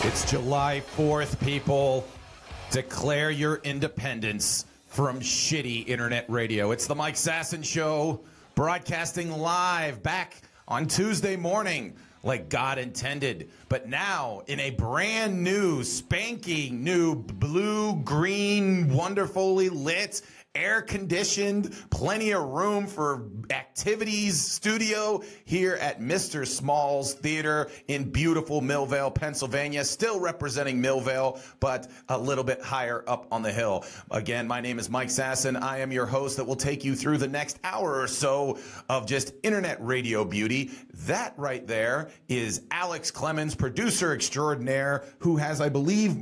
It's July 4th, people. Declare your independence from shitty internet radio. It's the Mike Sasson Show, broadcasting live back on Tuesday morning like God intended. But now in a brand new, spanking new, blue-green, wonderfully lit, air-conditioned, plenty of room for activities studio here at Mr. Small's Theater in beautiful Millvale, Pennsylvania. Still representing Millvale, but a little bit higher up on the hill. Again, my name is Mike Sasson. I am your host that will take you through the next hour or so of just internet radio beauty. That right there is Alex Clemens, producer extraordinaire, who has, I believe,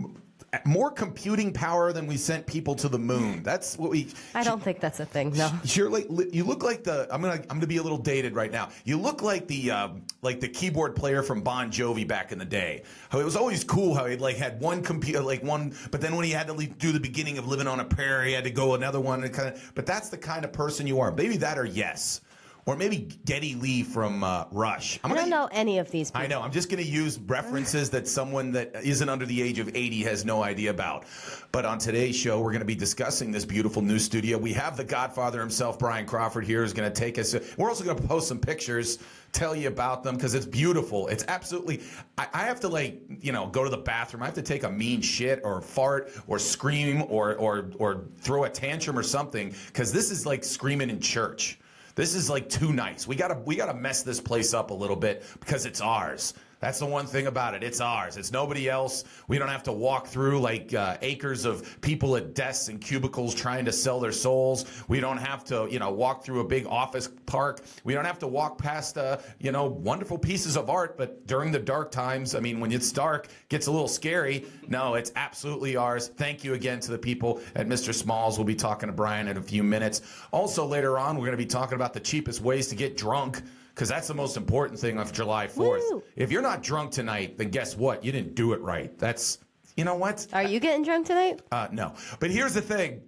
more computing power than we sent people to the moon. That's what we. I don't think that's a thing. No. You're like, you look like the. I'm gonna be a little dated right now. You look like the keyboard player from Bon Jovi back in the day. How it was always cool how he had one computer, but then when he had to do the beginning of Living on a Prayer, he had to go another one and kind of. But that's the kind of person you are. Maybe that or Yes. Or maybe Geddy Lee from Rush. I don't know any of these people. I know. I'm just going to use references that someone that isn't under the age of 80 has no idea about. But on today's show, we're going to be discussing this beautiful new studio. We have the Godfather himself, Brian Crawford, here, who's going to take us. We're also going to post some pictures, tell you about them, because it's beautiful. It's absolutely. I have to go to the bathroom. I have to take a mean shit or fart or scream or throw a tantrum or something, because this is like screaming in church. This is too nice. We gotta mess this place up a little bit because it's ours. That's the one thing about it. It's ours. It's nobody else. We don't have to walk through acres of people at desks and cubicles trying to sell their souls. We don't have to, walk through a big office park. We don't have to walk past, wonderful pieces of art. But during the dark times, when it's dark, it gets a little scary. No, it's absolutely ours. Thank you again to the people at Mr. Smalls. We'll be talking to Brian in a few minutes. Also, later on, we're going to be talking about the cheapest ways to get drunk, because that's the most important thing of July 4th. Woo. If you're not drunk tonight, then guess what? You didn't do it right. That's, you know what? Are you getting drunk tonight? No. But here's the thing.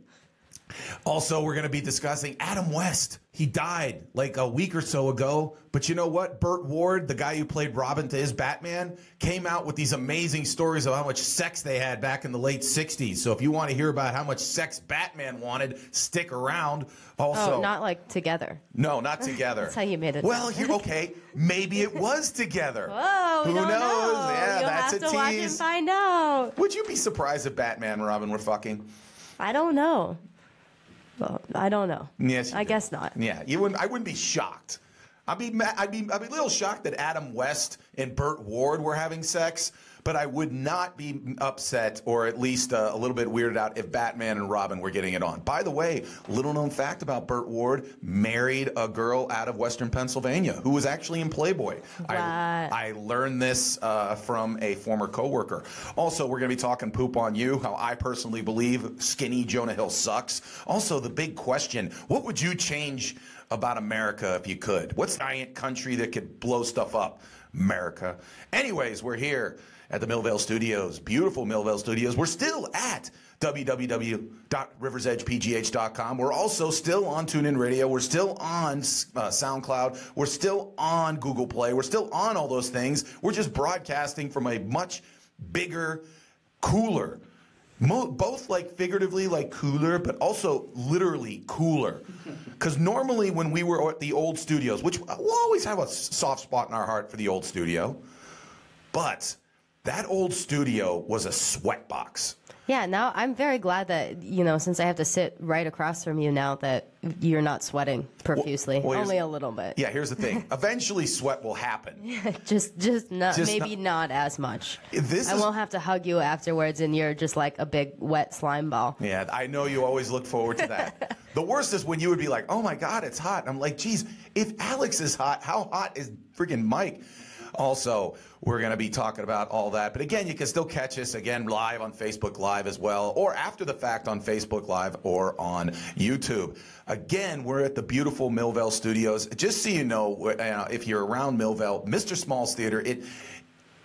Also, we're going to be discussing Adam West. He died a week or so ago. But you know what? Burt Ward, the guy who played Robin to his Batman, came out with these amazing stories of how much sex they had back in the late 60s. So if you want to hear about how much sex Batman wanted, stick around. Also, not together. No, not together. That's how you made it. Well, okay. Maybe it was together. Whoa, Who knows? Yeah, You'll that's have a to watch and tease. find out. Would you be surprised if Batman and Robin were fucking? I don't know. Well, I don't know. Yes, I guess not. Yeah, you wouldn't. I wouldn't be shocked. I'd be a little shocked that Adam West and Burt Ward were having sex, but I would not be upset, or at least a little bit weirded out, if Batman and Robin were getting it on. By the way, little known fact about Burt Ward: married a girl out of Western Pennsylvania who was actually in Playboy. I learned this from a former coworker. Also, we're going to be talking poop on you, how I personally believe skinny Jonah Hill sucks. Also, the big question: what would you change about America if you could? What's the giant country that could blow stuff up? America. Anyways, we're here at the Millvale Studios, beautiful Millvale Studios. We're still at www.riversedgepgh.com. We're also still on TuneIn Radio. We're still on SoundCloud. We're still on Google Play. We're still on all those things. We're just broadcasting from a much bigger, cooler, both figuratively cooler, but also literally cooler. Because normally when we were at the old studios, which we'll always have a soft spot in our heart for the old studio, but that old studio was a sweat box. Yeah, now I'm very glad that, since I have to sit right across from you now, that you're not sweating profusely. Well, only a little bit. Yeah, here's the thing. Eventually sweat will happen. just not, maybe not as much. I won't have to hug you afterwards and you're just like a big wet slime ball. Yeah, I know you always look forward to that. The worst is when you would be like, oh my God, it's hot. And I'm like, geez, if Alex is hot, how hot is freaking Mike? Also, we're going to be talking about all that. But again, you can still catch us again live on Facebook Live as well, or after the fact on Facebook Live or on YouTube. Again, we're at the beautiful Millvale Studios. Just so you know, if you're around Millvale, Mr. Small's Theater,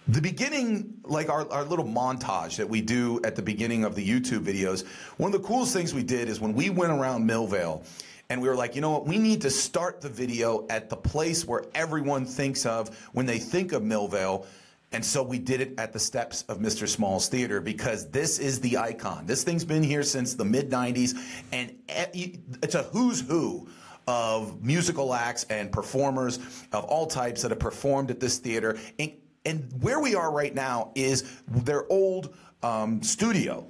the beginning, our little montage that we do at the beginning of the YouTube videos, one of the coolest things we did is when we went around Millvale, and we were like, you know what, we need to start the video at the place where everyone thinks of when they think of Millvale. And so we did it at the steps of Mr. Small's Theater because this is the icon. This thing's been here since the mid-90s, and it's a who's who of musical acts and performers of all types that have performed at this theater. And where we are right now is their old studio.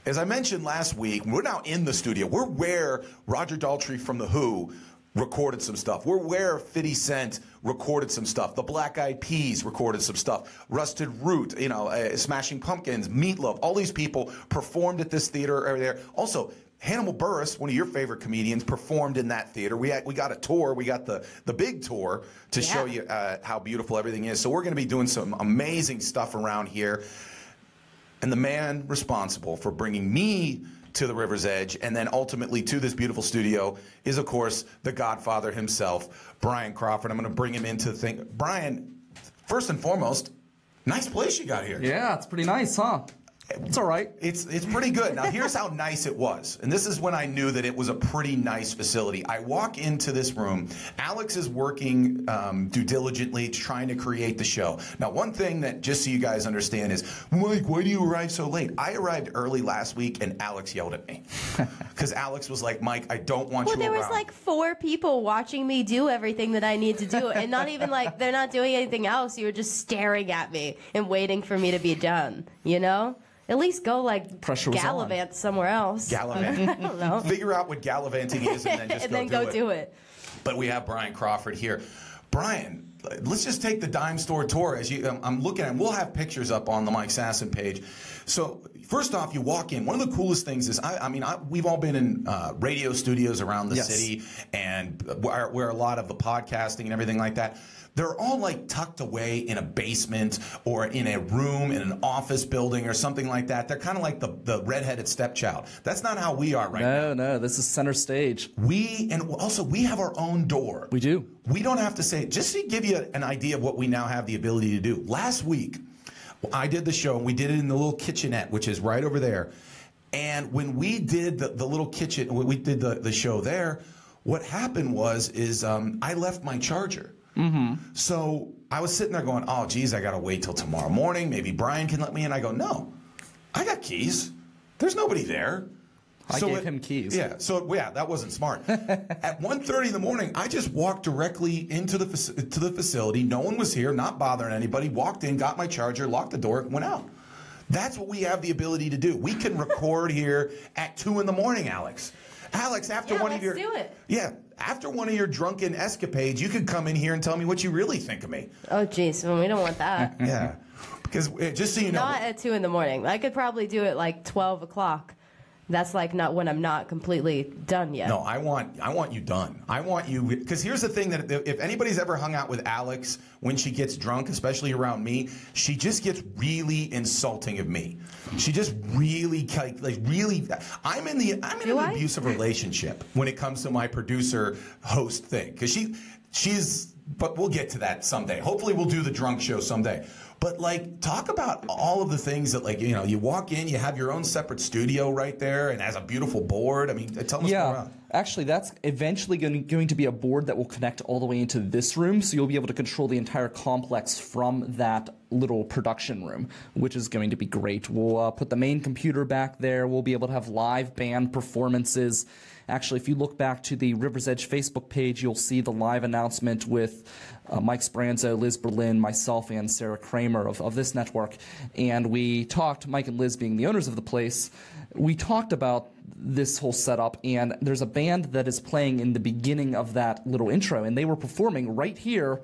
As I mentioned last week, we're now in the studio. We're where Roger Daltrey from The Who recorded some stuff. We're where 50 Cent recorded some stuff. The Black Eyed Peas recorded some stuff. Rusted Root, you know, Smashing Pumpkins, Meatloaf, all these people performed at this theater over there. Also, Hannibal Buress, one of your favorite comedians, performed in that theater. We got a tour. We got the big tour to show you how beautiful everything is. So we're going to be doing some amazing stuff around here. And the man responsible for bringing me to the River's Edge and then ultimately to this beautiful studio is, of course, the Godfather himself, Brian Crawford. I'm going to bring him into the thing. Brian, first and foremost, nice place you got here. Yeah, it's pretty nice, huh? It's all right. It's pretty good. Now, here's how nice it was. And this is when I knew that it was a pretty nice facility. I walk into this room. Alex is working diligently trying to create the show. Now, one thing that, just so you guys understand, is, Mike, why do you arrive so late? I arrived early last week, and Alex yelled at me. Because Alex was like, Mike, I don't want you around. Well, there was like 4 people watching me do everything that I need to do. And not even like, they're not doing anything else. You were just staring at me and waiting for me to be done, you know? At least go, like, gallivant somewhere else. Gallivant? I don't know. Figure out what gallivanting is and then just and go do it. But we have Brian Crawford here. Brian, let's just take the dime store tour. As I'm looking at, we'll have pictures up on the Mike Sasson page. So first off, you walk in. One of the coolest things is, we've all been in radio studios around the city, and where a lot of the podcasting and everything like that. They're all like tucked away in a basement or in a room in an office building or something like that. They're kind of like the redheaded stepchild. That's not how we are right now. No, this is center stage. And also we have our own door. We do. We don't have to say it. Just to give you an idea of what we now have the ability to do. Last week, I did the show, and we did it in the little kitchenette, which is right over there. And when we did the little kitchen, when we did the show there, what happened is I left my charger. Mm-hmm. So I was sitting there going, oh, geez, I got to wait till tomorrow morning. Maybe Brian can let me in. I go, no, I got keys. There's nobody there. I gave him keys. Yeah, that wasn't smart. At 1:30 in the morning, I just walked directly into the facility. No one was here, not bothering anybody. Walked in, got my charger, locked the door, went out. That's what we have the ability to do. We can record here at 2 in the morning, Alex. Alex, after one of your after one of your drunken escapades, you could come in here and tell me what you really think of me. Oh, geez, well, we don't want that. Yeah, because just so you know, not at 2 in the morning. I could probably do it like 12 o'clock. That's like not when I'm not completely done yet. No, I want you done. I want you, because here's the thing, that if anybody's ever hung out with Alex when she gets drunk, especially around me, she just gets really insulting of me. She just really I'm in an abusive relationship when it comes to my producer host thing, because she's. But we'll get to that someday. Hopefully we'll do the drunk show someday. But like, talk about all of the things that, like, you know, you walk in, you have your own separate studio right there, and has a beautiful board. I mean, tell us more about it. Actually, that's eventually going to be a board that will connect all the way into this room, so you'll be able to control the entire complex from that little production room, which is going to be great. We'll put the main computer back there. We'll be able to have live band performances. Actually, if you look back to the River's Edge Facebook page, you'll see the live announcement with Mike Spranzo, Liz Berlin, myself, and Sarah Kramer of this network. And we talked, Mike and Liz being the owners of the place, we talked about this whole setup, and there's a band that is playing in the beginning of that little intro, and they were performing right here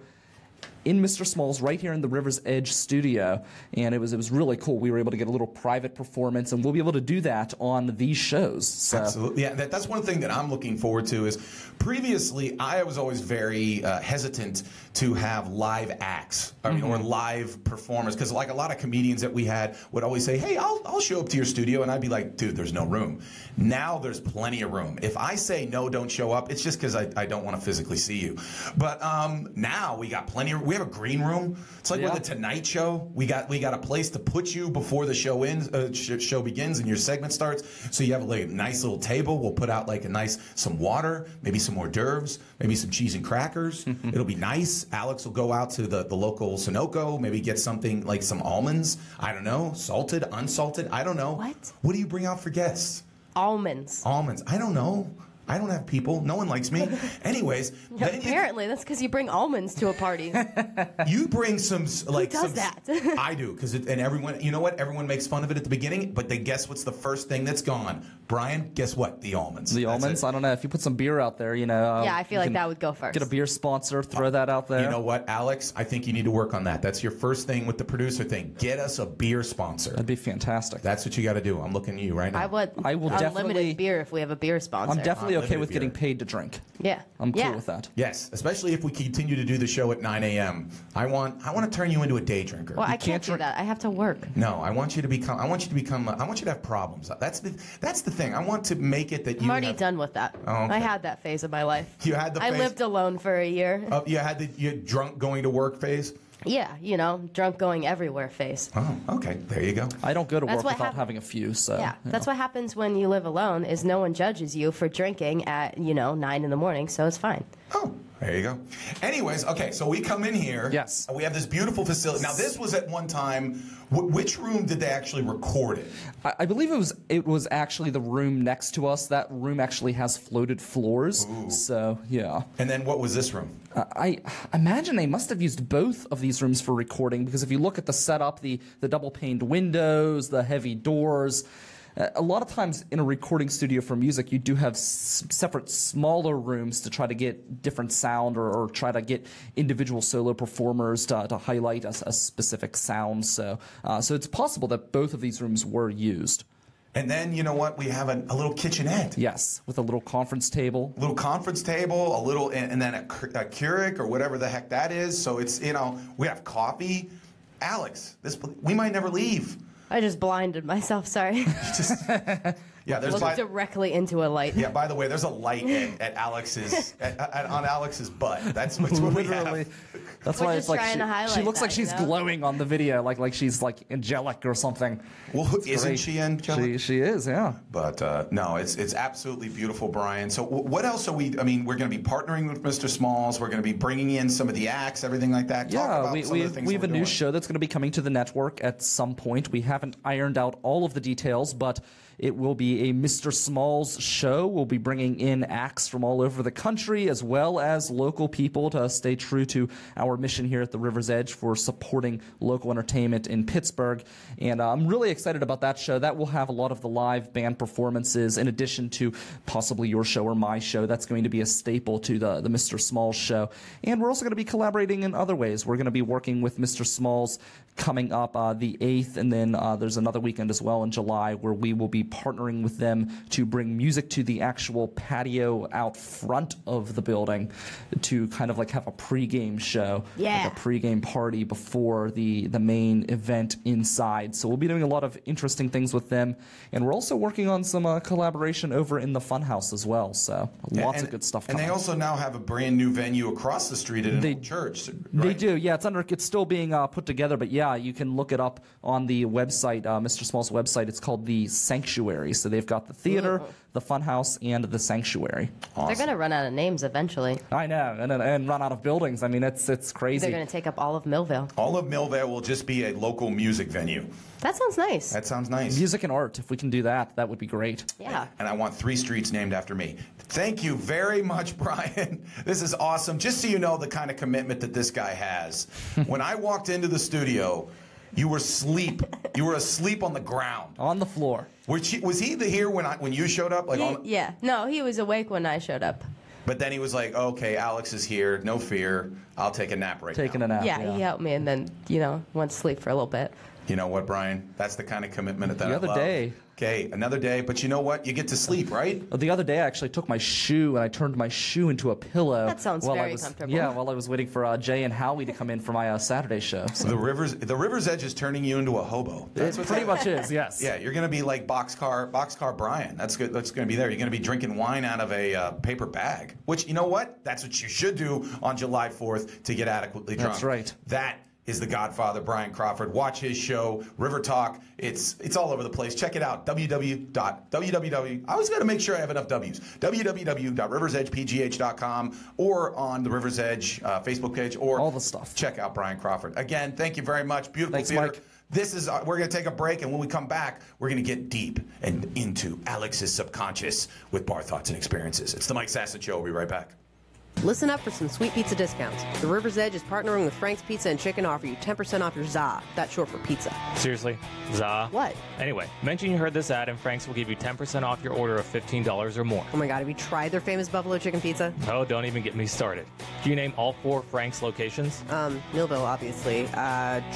in Mr. Small's, right here in the River's Edge studio, and it was really cool. We were able to get a little private performance, and we'll be able to do that on these shows. So. Absolutely. Yeah, that's one thing that I'm looking forward to. Is previously I was always very hesitant to have live acts, or live performers, because like a lot of comedians that we had would always say, hey, I'll show up to your studio, and I'd be like, dude, there's no room. Now there's plenty of room. If I say no, don't show up, it's just because I don't want to physically see you. But now we got plenty of room. we have a green room? It's like with the Tonight Show. We got a place to put you before the show show begins and your segment starts. So you have like a nice little table. We'll put out like some water, maybe some hors d'oeuvres, maybe some cheese and crackers. It'll be nice. Alex will go out to the local Sunoco, maybe get something like some almonds. I don't know, salted, unsalted. I don't know. What do you bring out for guests? Almonds. Almonds. I don't know. I don't have people. No one likes me. Anyways. Apparently, that's because you bring almonds to a party. You bring some, like... Who does that? I do, and everyone... You know what? Everyone makes fun of it at the beginning, but they guess what's the first thing that's gone? Brian, guess what? The almonds. The almonds? I don't know. If you put some beer out there, you know... yeah, I feel like that would go first. Get a beer sponsor, throw that out there. You know what, Alex? I think you need to work on that. That's your first thing with the producer thing. Get us a beer sponsor. That'd be fantastic. That's what you got to do. I'm looking at you right now. I will definitely... Unlimited beer if we have a beer sponsor. I'm definitely okay with getting paid to drink. Yeah. I'm cool with that. Yes, especially if we continue to do the show at 9 a.m. I want to turn you into a day drinker. Well, I can't do that. I have to work. No, I want you to have problems. That's the thing. I want to make it that I'm already done with that. Oh, okay. I had that phase of my life. You had the phase? I lived alone for a year. You had the drunk going to work phase? Yeah, drunk going everywhere phase. Oh, okay. There you go. I don't go to work without having a few, so... Yeah, that's what happens when you live alone, is no one judges you for drinking at, 9 in the morning, so it's fine. Oh, there you go. Anyways, okay, so we come in here. Yes. We have this beautiful facility. Now, this was at one time... Which room did they actually record it? I believe it was actually the room next to us. That room actually has floated floors. Ooh. So, yeah. And then what was this room? I imagine they must have used both of these rooms for recording, because if you look at the setup, the double-paned windows, the heavy doors... A lot of times in a recording studio for music, you do have separate smaller rooms to try to get different sound or try to get individual solo performers to highlight a specific sound. So it's possible that both of these rooms were used. And then, you know what? We have a little kitchenette. Yes, with a little conference table. A little conference table, and then a Keurig or whatever the heck that is. So it's, we have coffee. Alex, we might never leave. I just blinded myself, sorry. Yeah, there's look directly into a light. Yeah, by the way, there's a light at Alex's on Alex's butt. That's what we have. That's why it's like she looks like she's glowing glowing on the video, like she's like angelic or something. Well, isn't she angelic? She is, yeah. But no, it's absolutely beautiful, Brian. So what else are we? I mean, we're going to be partnering with Mr. Smalls. We're going to be bringing in some of the acts, everything like that. Yeah, we have a new show that's going to be coming to the network at some point. We haven't ironed out all of the details, but it will be a Mr. Smalls show. We'll be bringing in acts from all over the country as well as local people to stay true to our mission here at the River's Edge for supporting local entertainment in Pittsburgh. And I'm really excited about that show. That will have a lot of the live band performances in addition to possibly your show or my show. That's going to be a staple to the Mr. Smalls show. And we're also going to be collaborating in other ways. We're going to be working with Mr. Smalls coming up the 8th, and then there's another weekend as well in July where we will be partnering with them to bring music to the actual patio out front of the building to kind of like have a pregame show, like a pregame party before the main event inside. So we'll be doing a lot of interesting things with them, and we're also working on some collaboration over in the Funhouse as well. So lots of good stuff coming. And they also now have a brand new venue across the street at an old church. Right? They do, yeah. It's still being put together, but yeah, you can look it up on the website, Mr. Small's website. It's called the Sanctuary. So they've got the theater, the Funhouse, and the Sanctuary. Awesome. They're going to run out of names eventually. I know, and run out of buildings. I mean, it's crazy. They're going to take up all of Millville. All of Millville will just be a local music venue. That sounds nice. That sounds nice. Music and art, if we can do that, that would be great. Yeah. And I want 3 streets named after me. Thank you very much, Brian. This is awesome. Just so you know the kind of commitment that this guy has. When I walked into the studio, you were asleep. You were asleep on the ground. On the floor. Was he here when you showed up? Yeah. No, he was awake when I showed up. But then he was like, okay, Alex is here. No fear. I'll take a nap right now. Taking a nap. Yeah, he helped me and then, went to sleep for a little bit. You know what, Brian? That's the kind of commitment that I love. The other day. Okay, another day. But you know what? You get to sleep, right? The other day, I actually took my shoe and I turned my shoe into a pillow. That sounds very comfortable. Yeah, while I was waiting for Jay and Howie to come in for my Saturday show. So. The River's Edge is turning you into a hobo. That's what pretty much is, yes. Yeah, you're going to be like Boxcar Brian. That's good. That's going to be there. You're going to be drinking wine out of a paper bag. Which, you know what? That's what you should do on July 4th to get adequately drunk. That's right. That is the Godfather, Brian Crawford. Watch his show, River Talk. It's all over the place. Check it out. www. I always got to make sure I have enough W's. www.riversedgepgh.com or on the River's Edge Facebook page or all the stuff. Check out Brian Crawford. Again, thank you very much. Beautiful theater. Mike. This is we're going to take a break, and when we come back, we're going to get deep and into Alex's subconscious with bar thoughts and experiences. It's the Mike Sasson Show. We'll be right back. Listen up for some sweet pizza discounts. The River's Edge is partnering with Frank's Pizza and Chicken to offer you 10% off your ZA. That's short for pizza. Seriously? ZA? What? Anyway, mention you heard this ad and Frank's will give you 10% off your order of $15 or more. Oh my God, have you tried their famous buffalo chicken pizza? Oh, don't even get me started. Can you name all 4 Frank's locations? Millville, obviously.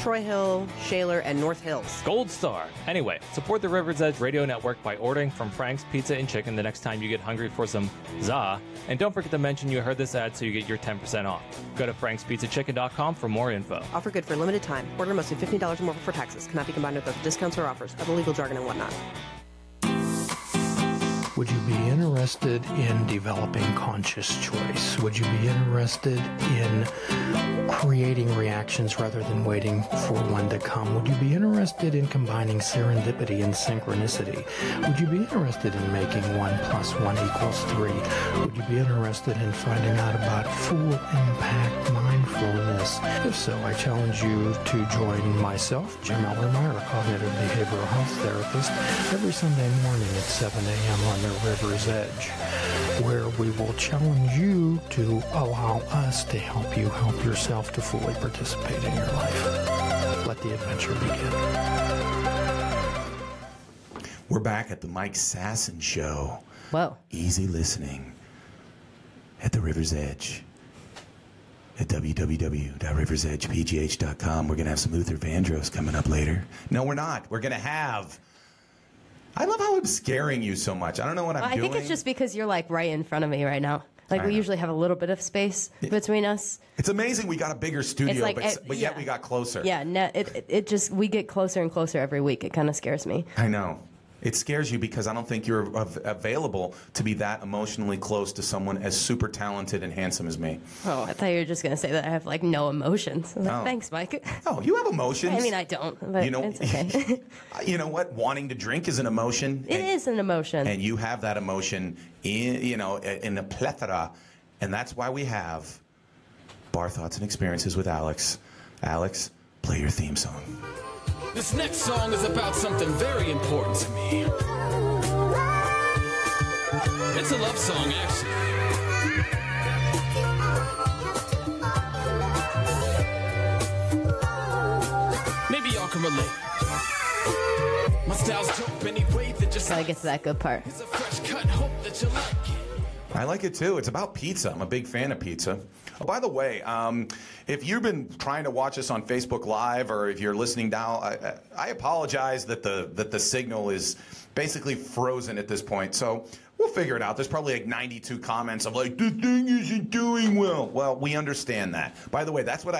Troy Hill, Shaler, and North Hills. Gold star. Anyway, support the River's Edge Radio Network by ordering from Frank's Pizza and Chicken the next time you get hungry for some ZA. And don't forget to mention you heard this ad so you get your 10% off. Go to frankspizzachicken.com for more info. Offer good for a limited time. Order must be $15 or more before taxes. Cannot be combined with other discounts or offers. Other legal jargon and whatnot. Would you be interested in developing conscious choice? Would you be interested in creating reactions rather than waiting for one to come? Would you be interested in combining serendipity and synchronicity? Would you be interested in making 1 + 1 = 3? Would you be interested in finding out about full impact mindfulness? If so, I challenge you to join myself, Jim Ellermeyer, a cognitive behavioral health therapist, every Sunday morning at 7 a.m. on the River's Edge, where we will challenge you to allow us to help you help yourself to fully participate in your life. Let the adventure begin. We're back at the Mike Sasson Show. Whoa. Easy listening at the River's Edge. At www.riversedgepgh.com. We're going to have some Luther Vandross coming up later. No, we're not. We're going to have... I love how I'm scaring you so much. I don't know what I'm doing. I think it's just because you're like right in front of me right now. Like we usually have a little bit of space between us. It's amazing we got a bigger studio, like, but yet we got closer. Yeah, it just, we get closer and closer every week. It kind of scares me. I know. It scares you because I don't think you're available to be that emotionally close to someone as super talented and handsome as me. Oh, I thought you were just going to say that I have like no emotions. I was like, thanks, Mike. Oh, you have emotions. I mean, I don't, but it's okay. You know what? Wanting to drink is an emotion. It is an emotion. And you have that emotion in a plethora. And that's why we have Bar Thoughts and Experiences with Alex. Alex, play your theme song. This next song is about something very important to me. It's a love song, actually. Maybe y'all can relate. My style's dope anyway, that just Gotta get to that good part. it's a fresh cut, hope that you like it. I like it too. It's about pizza. I'm a big fan of pizza. Oh, by the way, if you've been trying to watch us on Facebook Live or if you're listening now, I apologize that the signal is basically frozen at this point. So we'll figure it out. There's probably like 92 comments of like, the thing isn't doing well. Well, we understand that. By the way, that's what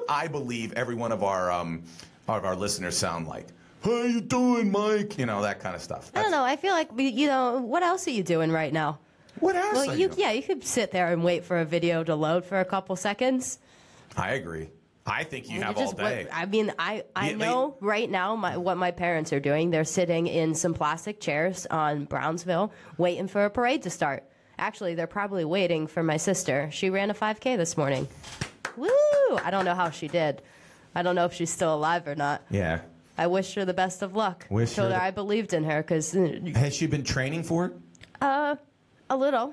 I believe every one of our listeners sound like. How you doing, Mike? You know, that kind of stuff. I don't know. I feel like, what else are you doing right now? What else? Well, you could sit there and wait for a video to load for a couple seconds. I agree. I think you have all day. I mean, I know right now what my parents are doing. They're sitting in some plastic chairs on Brownsville waiting for a parade to start. Actually, they're probably waiting for my sister. She ran a 5K this morning. Woo! I don't know how she did. I don't know if she's still alive or not. Yeah. I wished her the best of luck. Told her I believed in her because. Has she been training for it? A little.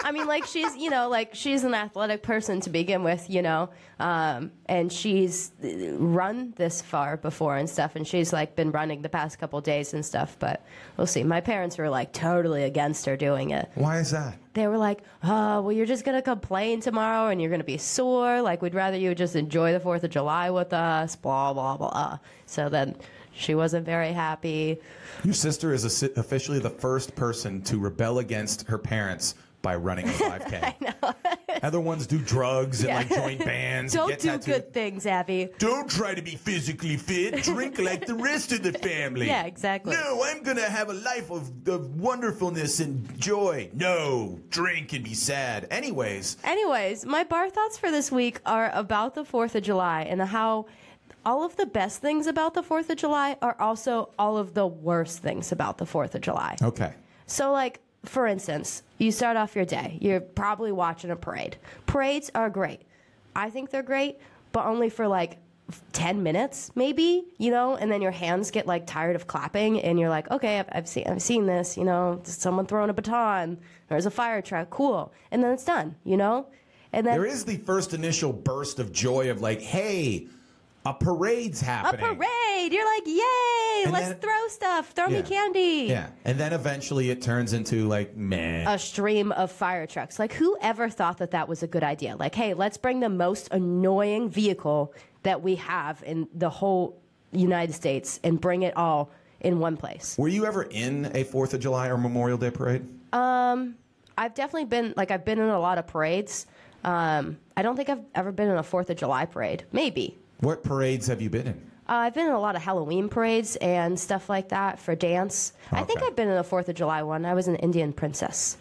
I mean, like, she's, you know, like, she's an athletic person to begin with, you know, and she's run this far before and stuff, and she's, like, been running the past couple days and stuff, but we'll see. My parents were, like, totally against her doing it. Why is that? They were like, oh, well, you're just going to complain tomorrow and you're going to be sore. Like, we'd rather you just enjoy the 4th of July with us, blah, blah, blah. So then she wasn't very happy. Your sister is officially the first person to rebel against her parents by running a 5K. I know. Other ones do drugs and like join bands. Don't and get do tattooed. good things, Abby. Don't try to be physically fit. Drink like the rest of the family. Yeah, exactly. No, I'm going to have a life of wonderfulness and joy. No, drink and be sad. Anyways, my bar thoughts for this week are about the 4th of July and how all of the best things about the 4th of July are also all of the worst things about the 4th of July. Okay. So, like, for instance, you start off your day. You're probably watching a parade. Parades are great. I think they're great, but only for, like, 10 minutes, maybe, you know, and then your hands get, like, tired of clapping, and you're like, okay, I've seen this, you know, someone throwing a baton, there's a fire truck, cool, and then it's done, you know? And then there is the first initial burst of joy of, like, hey, a parade's happening. A parade! You're like, yay! And let's then, throw stuff. Throw me candy. Yeah. And then eventually it turns into like, meh. A stream of fire trucks. Like, who ever thought that that was a good idea? Like, hey, let's bring the most annoying vehicle that we have in the whole United States and bring it all in one place. Were you ever in a 4th of July or Memorial Day parade? I've definitely been, like, I've been in a lot of parades. I don't think I've ever been in a 4th of July parade. Maybe. What parades have you been in? I've been in a lot of Halloween parades and stuff like that for dance. Okay. I think I've been in a 4th of July one. I was an Indian princess.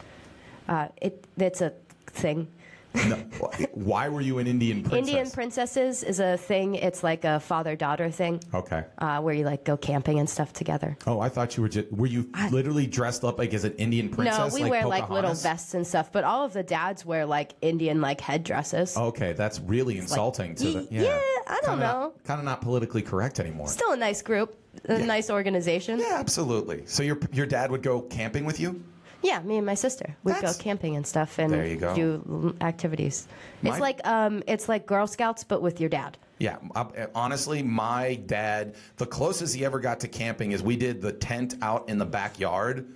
It's a thing. No. Why were you an Indian princess? Indian princesses is a thing. It's like a father-daughter thing. Okay. Where you like go camping and stuff together. Oh, I thought you were were you literally dressed up like as an Indian princess? No, we wear like little vests and stuff, but all of the dads wear like Indian like headdresses. Okay, that's really insulting to the yeah, I don't know. Kind of not politically correct anymore. Still a nice group, a nice organization. Yeah, absolutely. So your dad would go camping with you? Yeah, me and my sister. We'd go camping and stuff and do activities. It's like Girl Scouts, but with your dad. Yeah, honestly, my dad, the closest he ever got to camping is we did the tent out in the backyard.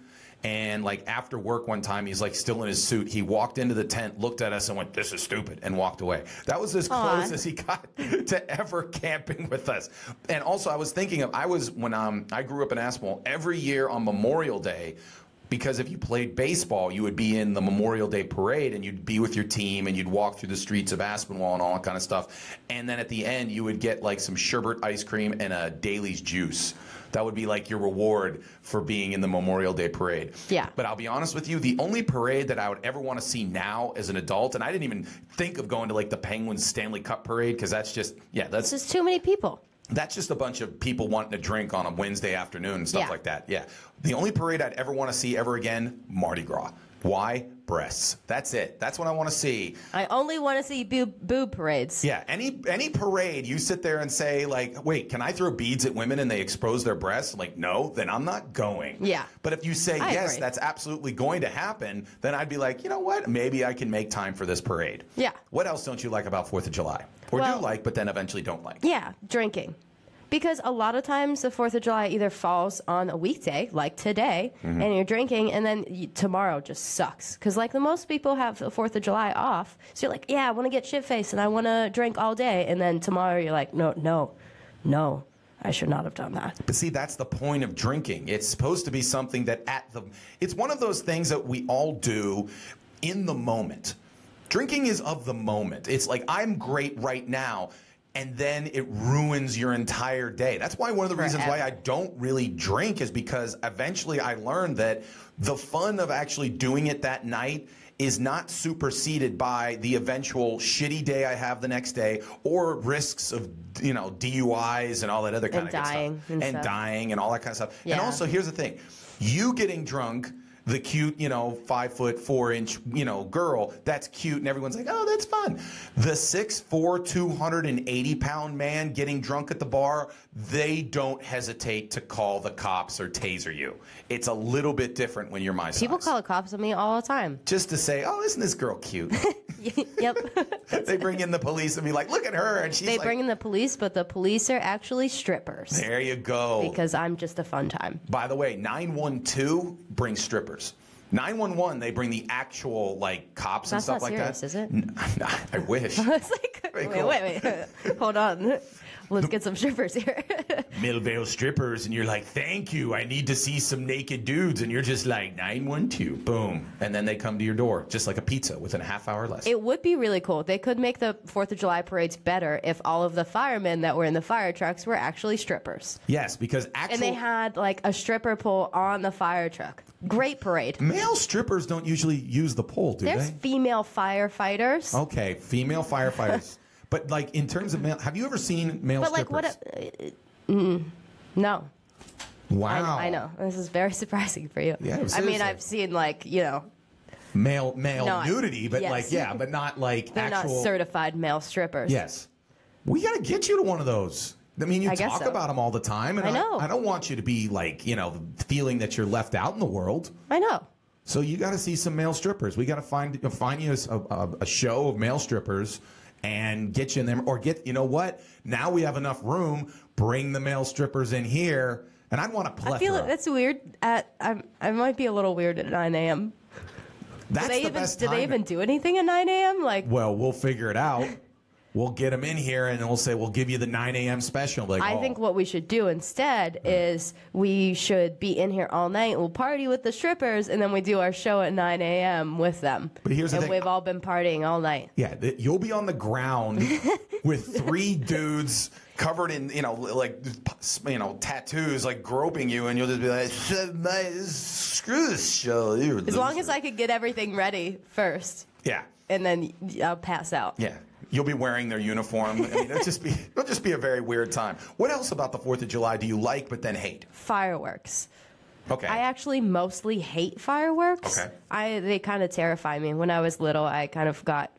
And like after work one time, he's like still in his suit. He walked into the tent, looked at us and went, "This is stupid," and walked away. That was as close as he got to ever camping with us. And also I was thinking of, when I grew up in Aspinwall, every year on Memorial Day, because if you played baseball, you would be in the Memorial Day parade and you'd be with your team and you'd walk through the streets of Aspinwall and all that kind of stuff. And then at the end, you would get like some sherbet ice cream and a Daly's juice. That would be like your reward for being in the Memorial Day parade. Yeah. But I'll be honest with you, the only parade that I would ever want to see now as an adult, and I didn't even think of going to like the Penguins Stanley Cup parade because that's just, that's just too many people. That's just a bunch of people wanting to drink on a Wednesday afternoon and stuff like that. Yeah. The only parade I'd ever want to see ever again, Mardi Gras. Why? Breasts. That's it. That's what I want to see. I only want to see boob parades. Yeah. Any parade, you sit there and say, like, wait, can I throw beads at women and they expose their breasts? Like, no, then I'm not going. Yeah. But if you say, yes, agree. that's absolutely going to happen, then I'd be like, you know what? Maybe I can make time for this parade. Yeah. What else don't you like about 4th of July? Or do like, but then eventually don't like? Yeah, drinking. Because a lot of times the 4th of July either falls on a weekday, like today, and you're drinking, and then tomorrow just sucks. Because, like, the most people have the 4th of July off. So you're like, yeah, I want to get shit-faced, and I want to drink all day. And then tomorrow you're like, no, I should not have done that. But see, that's the point of drinking. It's supposed to be something that it's one of those things that we all do in the moment. Drinking is of the moment. It's like, I'm great right now. And then it ruins your entire day. That's why one of the reasons why I don't really drink is because eventually I learned that the fun of actually doing it that night is not superseded by the eventual shitty day I have the next day or risks of, DUIs and all that other kind of good stuff. And dying and all that kind of stuff. Yeah. And also, here's the thing. You getting drunk the cute, 5'4" girl. That's cute, and everyone's like, oh, that's fun. The 6'4", 280-pound man getting drunk at the bar, they don't hesitate to call the cops or taser you. It's a little bit different when you're my size. People call the cops on me all the time. Just to say, oh, isn't this girl cute? Yep. They bring in the police and be like, look at her. And she's They bring in the police, but the police are actually strippers. There you go. Because I'm just a fun time. By the way, 912 brings strippers. 911, they bring the actual, cops and stuff like that. That's not serious, is it? I wish. I was like, wait. Hold on. Let's get some strippers here. Millvale strippers, and you're like, thank you, I need to see some naked dudes, and you're just like, 912, boom. And then they come to your door, just like a pizza, within a half hour less. It would be really cool. They could make the 4th of July parades better if all of the firemen that were in the fire trucks were actually strippers. Yes, because actually... And they had, a stripper pole on the fire truck. Great parade. Male strippers don't usually use the pole, do There's they? female firefighters. Okay, female firefighters. But, in terms of male... Have you ever seen male strippers? No. Wow. I know. This is very surprising for you. Yeah, I mean, I've seen, male nudity, but, yes. but not, They're actual... not certified male strippers. Yes. We got to get you to one of those. I mean, you talk about them all the time, and I know. I don't want you to be, feeling that you're left out in the world. I know. So you got to see some male strippers. We got to find you a show of male strippers and get you in there. Or you know what? Now we have enough room. Bring the male strippers in here. And I'd want to plethora. I feel like that's weird. I might be a little weird at 9 a.m. That's the best time. Do they even do anything at 9 a.m.? Well, we'll figure it out. We'll get them in here, and we'll say, we'll give you the 9 a.m. special. I think what we should do instead is we should be in here all night. We'll party with the strippers, and then we do our show at 9 a.m. with them. But here's the thing. We've all been partying all night. Yeah, you'll be on the ground with 3 dudes covered in, tattoos, groping you, and you'll just be like, screw this show. As long as I could get everything ready first. Yeah. And then I'll pass out. Yeah. You'll be wearing their uniform. I mean, it'll just be a very weird time. What else about the 4th of July do you like but then hate? Fireworks. Okay. I actually mostly hate fireworks. Okay. They kind of terrify me. When I was little, I kind of got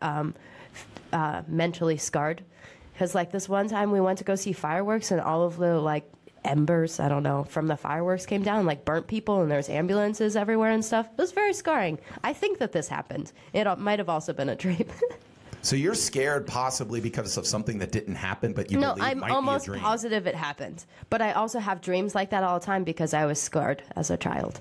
mentally scarred. Because, this one time we went to go see fireworks, and all of the, embers, I don't know, from the fireworks came down, burnt people, and there's ambulances everywhere and stuff. It was very scarring. I think that this happened. It might have also been a dream. So you're scared possibly because of something that didn't happen, but you believe I'm might almost be a dream. positive it happened. But I also have dreams like that all the time because I was scarred as a child.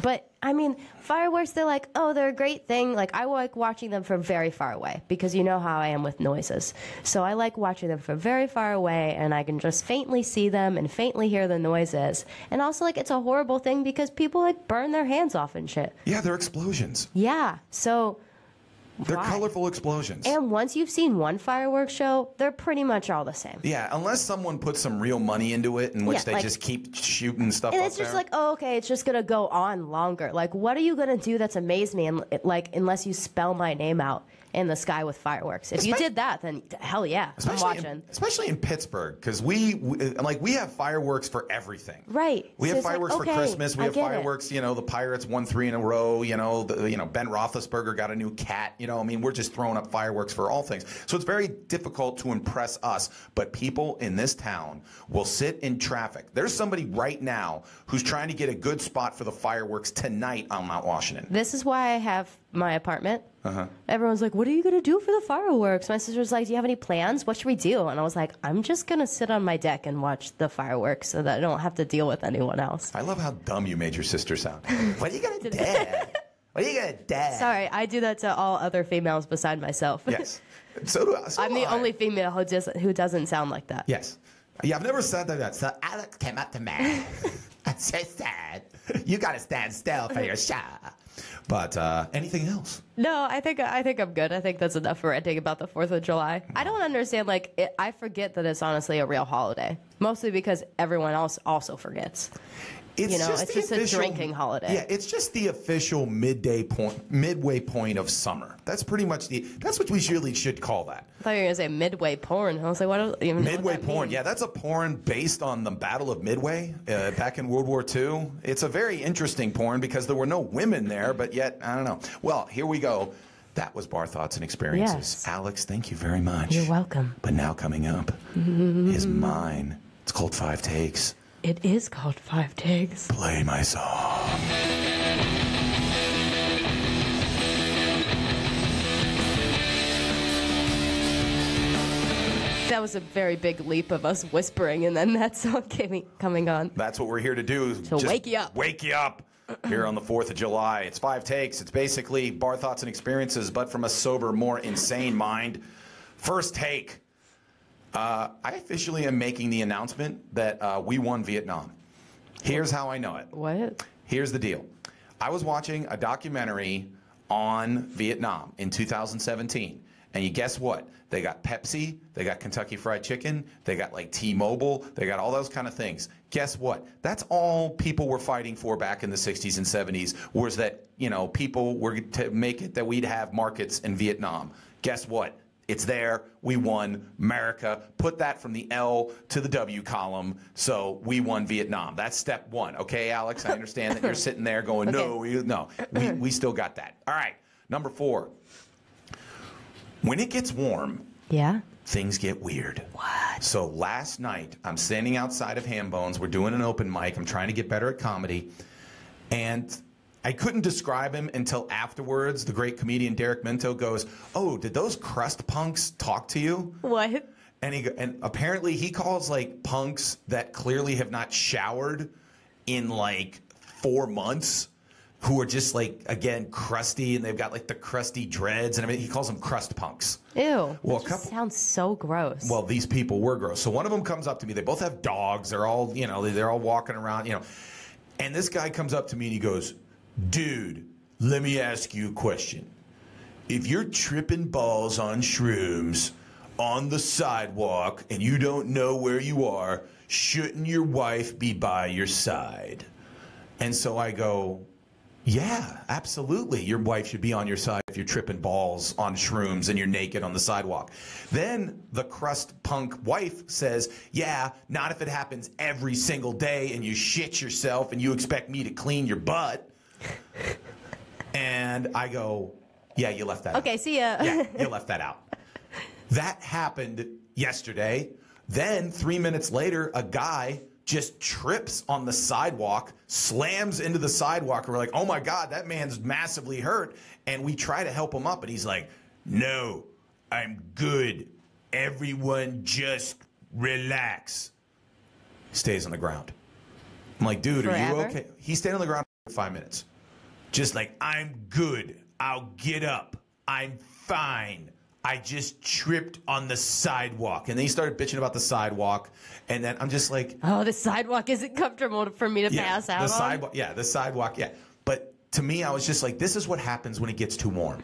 But, I mean, fireworks, they're they're a great thing. I like watching them from very far away because you know how I am with noises. So I like watching them from very far away, and I can just faintly see them and faintly hear the noises. And also, it's a horrible thing because people, burn their hands off and shit. Yeah, they're explosions. Yeah, so... They're colorful explosions. And once you've seen one fireworks show, they're pretty much all the same. Yeah, unless someone puts some real money into it in which they just keep shooting stuff up there. And it's just okay, it's just going to go on longer. What are you going to do that's amazed me, unless you spell my name out in the sky with fireworks? If you did that, then hell yeah, I'm watching. Especially in Pittsburgh, because we have fireworks for everything. Right. We have fireworks for Christmas. We have fireworks. It. The Pirates won 3 in a row. Ben Roethlisberger got a new cat. We're just throwing up fireworks for all things. So it's very difficult to impress us. But people in this town will sit in traffic. There's somebody right now who's trying to get a good spot for the fireworks tonight on Mount Washington. This is why I have my apartment. Uh-huh. Everyone's like, what are you going to do for the fireworks? My sister's like, do you have any plans? What should we do? And I was like, I'm just going to sit on my deck and watch the fireworks so that I don't have to deal with anyone else. I love how dumb you made your sister sound. What are you going to do? What are you going to do? Sorry, I do that to all other females beside myself. Yes. So do I. I'm the only female who doesn't sound like that. Yes. Yeah, I've never said that. So Alex came up to me and she said, you got to stand still for your shot. But anything else? No, I think I'm good. I think that's enough for ranting about the 4th of July. I don't understand. I forget that it's honestly a real holiday, mostly because everyone else also forgets. It's just a drinking holiday. Yeah, it's just the official midway point of summer. That's pretty much that's what we really should call that. I thought you were going to say midway porn. I was like, what do you even know Midway what that porn. means? Yeah, that's a porn based on the Battle of Midway back in World War II. It's a very interesting porn because there were no women there, but yet, I don't know. Well, here we go. That was Bar Thoughts and Experiences. Yes. Alex, thank you very much. You're welcome. But now coming up is mine. It's called 5 Takes. It is called 5 Takes. Play my song. That was a very big leap of us whispering, and then that song coming on. That's what we're here to do. To wake you up. Wake you up here on the 4th of July. It's 5 Takes. It's basically Bar Thoughts and Experiences, but from a sober, more insane mind. First take. I officially am making the announcement that we won Vietnam. Here's how I know it. What? Here's the deal. I was watching a documentary on Vietnam in 2017. And you guess what? They got Pepsi, they got Kentucky Fried Chicken, they got like T-Mobile, they got all those kind of things. Guess what? That's all people were fighting for back in the 60s and 70s, was that, people were to make it that we'd have markets in Vietnam. Guess what? It's there. We won. America. Put that from the L to the W column. So we won Vietnam. That's step one. Okay, Alex? I understand that you're sitting there going, okay. we still got that. All right. Number 4. When it gets warm, Yeah? things get weird. What? So last night, I'm standing outside of Ham Bones. We're doing an open mic. I'm trying to get better at comedy. And I couldn't describe him until afterwards. The great comedian Derek Minto goes, "Oh, did those crust punks talk to you?" What? And apparently he calls like punks that clearly have not showered in like 4 months, who are just like, again, crusty, and they've got like the crusty dreads, and he calls them crust punks. Ew. Well, that just sounds so gross. Well, these people were gross. So one of them comes up to me. They both have dogs. They're all, they're all walking around, And this guy comes up to me and he goes, "Dude, let me ask you a question. If you're tripping balls on shrooms on the sidewalk and you don't know where you are, shouldn't your wife be by your side?" And so I go, "Yeah, absolutely. Your wife should be on your side if you're tripping balls on shrooms and you're naked on the sidewalk." Then the crust punk wife says, "Yeah, not if it happens every single day and you shit yourself and you expect me to clean your butt." And I go, "Yeah, you left that out." Okay, see ya. Yeah, you left that out. That happened yesterday. Then 3 minutes later, a guy just trips on the sidewalk, slams into the sidewalk, and we're like, "Oh my God, that man's massively hurt." And we try to help him up, and he's like, "No, I'm good. Everyone just relax." Stays on the ground. I'm like, "Dude, are you Forever? okay?" He stayed on the ground for 5 minutes. Just like, "I'm good. I'll get up. I'm fine. I just tripped on the sidewalk." And then he started bitching about the sidewalk. And then I'm just like, Oh, the sidewalk isn't comfortable for me to pass out the on? sidewalk. Yeah, the sidewalk. Yeah. But to me, I was just like, this is what happens when it gets too warm.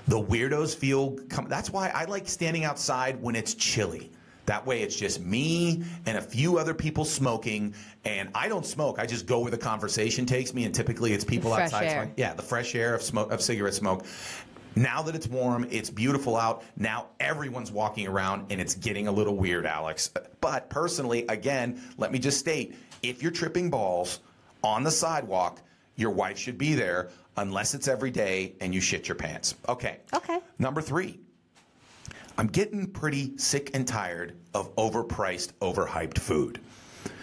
The weirdos feel. That's why I like standing outside when it's chilly. That way it's just me and a few other people smoking, and I don't smoke. I just go where the conversation takes me, and typically it's people Fresh outside. air. Yeah, the fresh air of cigarette smoke. Now that it's warm, it's beautiful out. Now everyone's walking around, and it's getting a little weird, Alex. But personally, again, let me just state, if you're tripping balls on the sidewalk, your wife should be there unless it's every day and you shit your pants. Okay. Okay. Number 3. I'm getting pretty sick and tired of overpriced, overhyped food.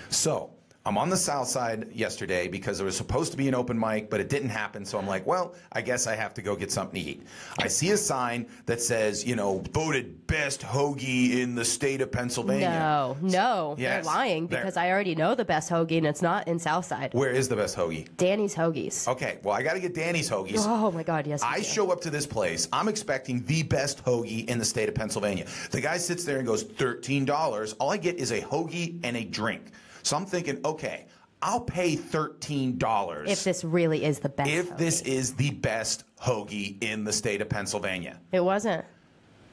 So I'm on the south side yesterday because there was supposed to be an open mic, but it didn't happen. So I'm like, well, I guess I have to go get something to eat. I see a sign that says, voted best hoagie in the state of Pennsylvania. No. Yes. They're lying because I already know the best hoagie, and it's not in Southside. Where is the best hoagie? Danny's Hoagies. Okay, well, I got to get Danny's Hoagies. Oh, my God, yes. I show up to this place. I'm expecting the best hoagie in the state of Pennsylvania. The guy sits there and goes, $13. All I get is a hoagie and a drink. So I'm thinking, okay, I'll pay $13 if this really is the best. If hoagie. this is the best hoagie in the state of Pennsylvania. It wasn't.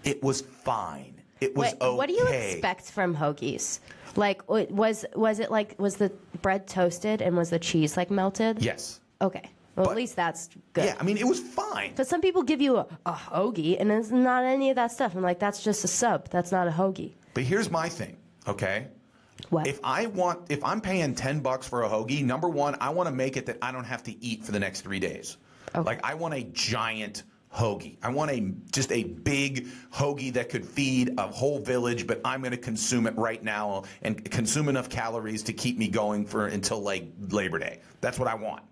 It was fine. It was okay. What do you expect from hoagies? Like, was the bread toasted and was the cheese like melted? Yes. Okay. Well, But- at least that's good. Yeah, I mean, it was fine. But some people give you a hoagie and it's not any of that stuff. I'm like, that's just a sub. That's not a hoagie. But here's my thing, okay? What? If I'm paying $10 for a hoagie, number one, I want to make it that I don't have to eat for the next 3 days. Okay. Like, I want a giant hoagie. I want just a big hoagie that could feed a whole village, but I'm going to consume it right now and consume enough calories to keep me going until like Labor Day. That's what I want.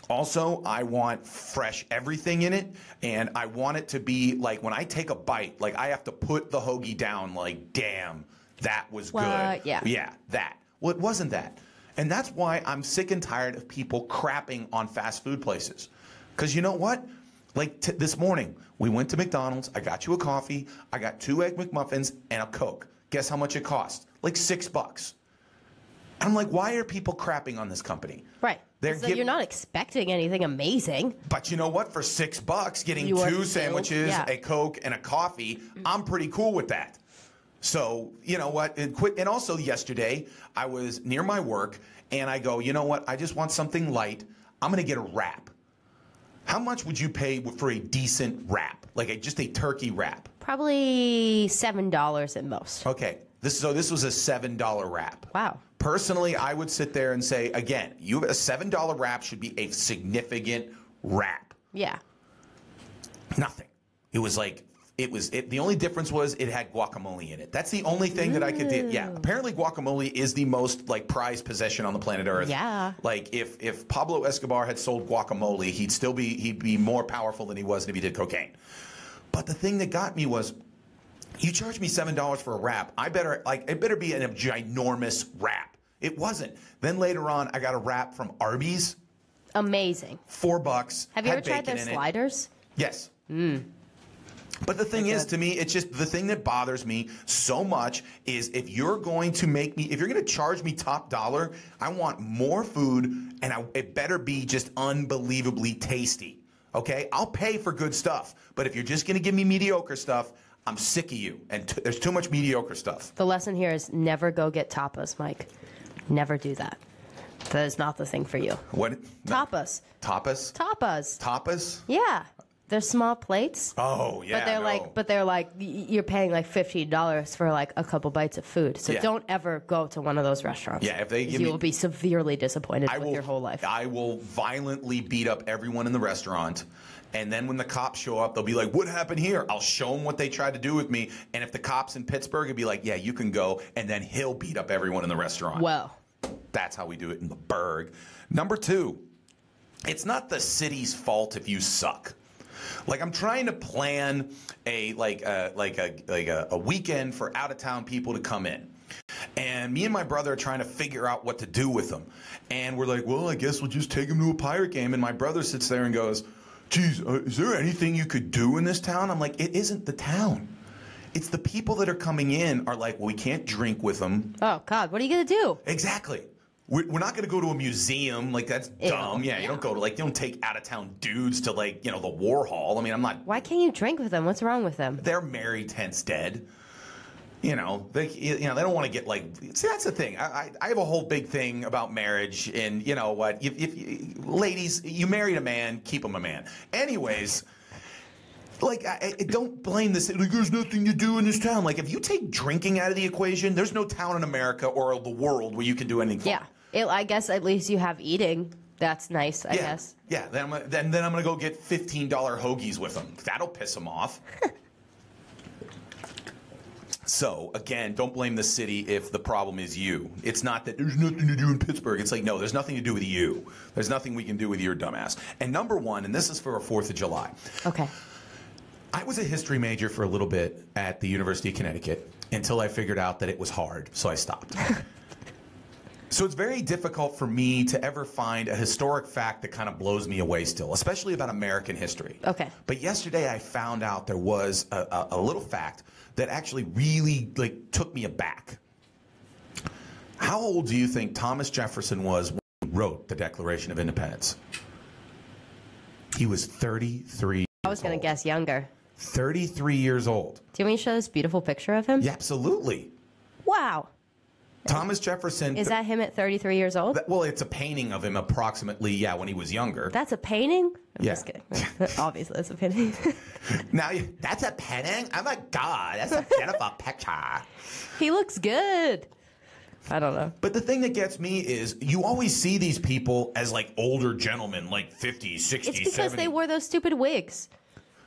Also, I want fresh everything in it, and I want it to be like when I take a bite, like I have to put the hoagie down like, damn, that was good. Yeah. Yeah, that. Well, it wasn't that. And that's why I'm sick and tired of people crapping on fast food places. Because you know what? Like this morning, we went to McDonald's. I got you a coffee. I got 2 Egg McMuffins and a Coke. Guess how much it cost? Like $6. And I'm like, why are people crapping on this company? Right. So you're not expecting anything amazing. But you know what? For $6, getting You are 2 filled, sandwiches, yeah. a Coke, and a coffee, I'm pretty cool with that. So, you know what? And also yesterday, I was near my work, and I go, you know what? I just want something light. I'm going to get a wrap. How much would you pay for a decent wrap? Like just a turkey wrap? Probably $7 at most. Okay. This was a $7 wrap. Wow. Personally, I would sit there and say, again, a $7 wrap should be a significant wrap. Yeah. Nothing. It was like, the only difference was it had guacamole in it. That's the only thing that I could do. Yeah. Apparently guacamole is the most like prized possession on the planet Earth. Yeah. Like if Pablo Escobar had sold guacamole, he'd be more powerful than he was if he did cocaine. But the thing that got me was, you charge me $7 for a wrap. It better be a ginormous wrap. It wasn't. Then later on, I got a wrap from Arby's. Amazing. $4. Have you ever tried their sliders? Yes. But the thing is, to me, it's just the thing that bothers me so much is if you're going to charge me top dollar, I want more food, and it better be just unbelievably tasty. Okay? I'll pay for good stuff, but if you're just going to give me mediocre stuff, I'm sick of you, and there's too much mediocre stuff. The lesson here is never go get tapas, Mike. Never do that. That is not the thing for you. What? Tapas. Tapas? Tapas. Tapas? Yeah. They're small plates. Oh, yeah. But they're like you're paying like $15 for like a couple bites of food. So Yeah. don't ever go to one of those restaurants. Yeah, if they give you me- will be severely disappointed with your whole life. I will violently beat up everyone in the restaurant. And then when the cops show up, they'll be like, what happened here? I'll show them what they tried to do with me. And if the cops in Pittsburgh would be like, yeah, you can go. And then he'll beat up everyone in the restaurant. Well. That's how we do it in the burg. Number 2, it's not the city's fault if you suck. Like I'm trying to plan a weekend for out of town people to come in. And me and my brother are trying to figure out what to do with them. And we're like, well, I guess we'll just take them to a pirate game. And my brother sits there and goes, geez, is there anything you could do in this town? I'm like, it isn't the town. It's the people that are coming in are like, well, we can't drink with them. Oh, God, what are you going to do? Exactly. We're not going to go to a museum. Like, that's dumb. Yeah, you don't go to, you don't take out-of-town dudes to, the War Hall. I mean, I'm not... Why can't you drink with them? What's wrong with them? They're married, hence dead. They don't want to get, See, that's the thing. I have a whole big thing about marriage, and you know what? Ladies, you married a man, keep him a man. Anyways... don't blame this. There's nothing to do in this town. If you take drinking out of the equation, there's no town in America or the world where you can do anything fun. Yeah. I guess at least you have eating. That's nice, I guess. Yeah. Then I'm going to go get $15 hoagies with them. That'll piss them off. So, again, don't blame the city if the problem is you. It's not that there's nothing to do in Pittsburgh. It's no, there's nothing to do with you. There's nothing we can do with your dumbass. And number 1, and this is for a 4th of July. Okay. I was a history major for a little bit at the University of Connecticut until I figured out that it was hard, so I stopped. So it's very difficult for me to ever find a historic fact that kind of blows me away still, especially about American history. Okay. But yesterday I found out there was a little fact that actually really took me aback. How old do you think Thomas Jefferson was wrote the Declaration of Independence? He was 33. I was going to guess younger. 33 years old. Do you want me to show this beautiful picture of him? Yeah, absolutely. Wow. Thomas Jefferson. Is that him at 33 years old? Well, it's a painting of him approximately, yeah, when he was younger. That's a painting? I'm Yeah. just kidding. Obviously, that's a painting. Now, that's a painting? Oh my God, that's a beautiful picture. He looks good. I don't know. But the thing that gets me is you always see these people as like older gentlemen, like 50, 60, It's because 70. they wore those stupid wigs.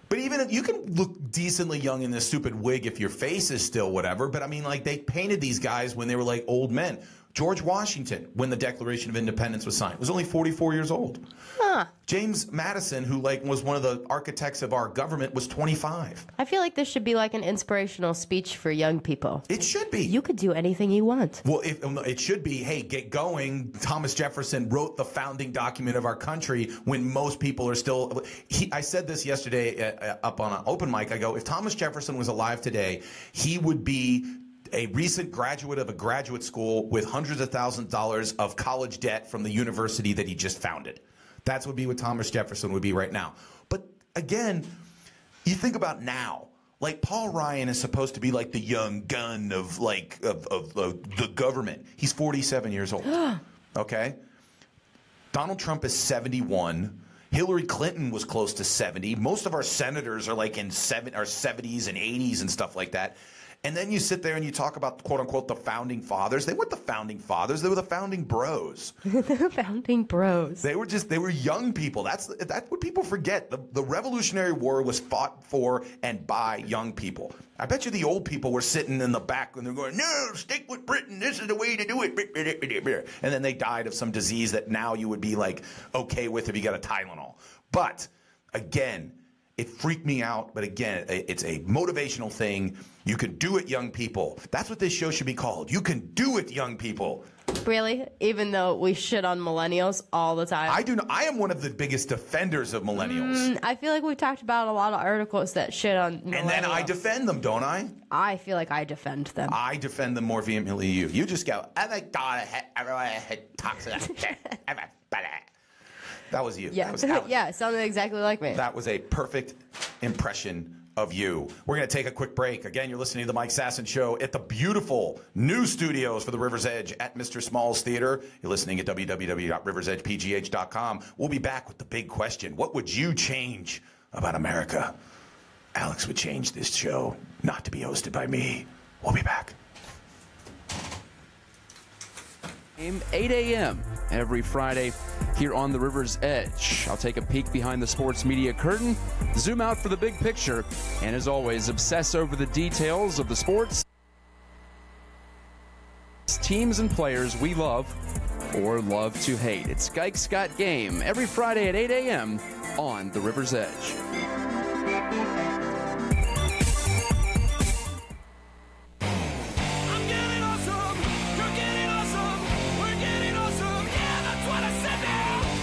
But even if you can look decently young in this stupid wig if your face is still whatever. But I mean, like, they painted these guys when they were like old men. George Washington, when the Declaration of Independence was signed, was only 44 years old. Huh. James Madison, who like was one of the architects of our government, was 25. I feel like this should be like an inspirational speech for young people. It should be. You could do anything you want. Well, it should be, hey, get going. Thomas Jefferson wrote the founding document of our country when most people are still... I said this yesterday up on an open mic. I go, if Thomas Jefferson was alive today, he would be a recent graduate of a graduate school with hundreds of thousands of dollars of college debt from the university that he just founded. That's would be what Thomas Jefferson would be right now. But again, you think about now. Like, Paul Ryan is supposed to be like the young gun of the government. He's 47 years old. Okay? Donald Trump is 71. Hillary Clinton was close to 70. Most of our senators are like in our 70s and 80s and stuff like that. And then you sit there and you talk about, quote unquote, the founding fathers. They weren't the founding fathers. They were the founding bros. The founding bros. They were young people. That's what people forget. The Revolutionary War was fought for and by young people. I bet you the old people were sitting in the back and they're going, no, stick with Britain. This is the way to do it. And then they died of some disease that now you would be like okay with if you got a Tylenol. But again, it freaked me out. But again, it's a motivational thing. You can do it, young people. That's what this show should be called. You can do it, young people. Really? Even though we shit on millennials all the time? I do. I am one of the biggest defenders of millennials. I feel like we've talked about a lot of articles that shit on millennials. And then I defend them, don't I? I feel like I defend them. I defend them more vehemently than you. You just go, oh my God, everyone talks about That was you. Yeah, yeah, it sounded exactly like me. That was a perfect impression of you. We're going to take a quick break. Again, you're listening to the Mike Sasson Show at the beautiful new studios for the River's Edge at Mr. Small's Theater. You're listening at www.riversedgepgh.com. We'll be back with the big question. What would you change about America? Alex would change this show not to be hosted by me. We'll be back. 8 a.m. every Friday here on the River's Edge. I'll take a peek behind the sports media curtain, zoom out for the big picture, and as always, obsess over the details of the sports, teams, and players we love or love to hate. It's Gike's Got Game every Friday at 8 a.m. on the River's Edge.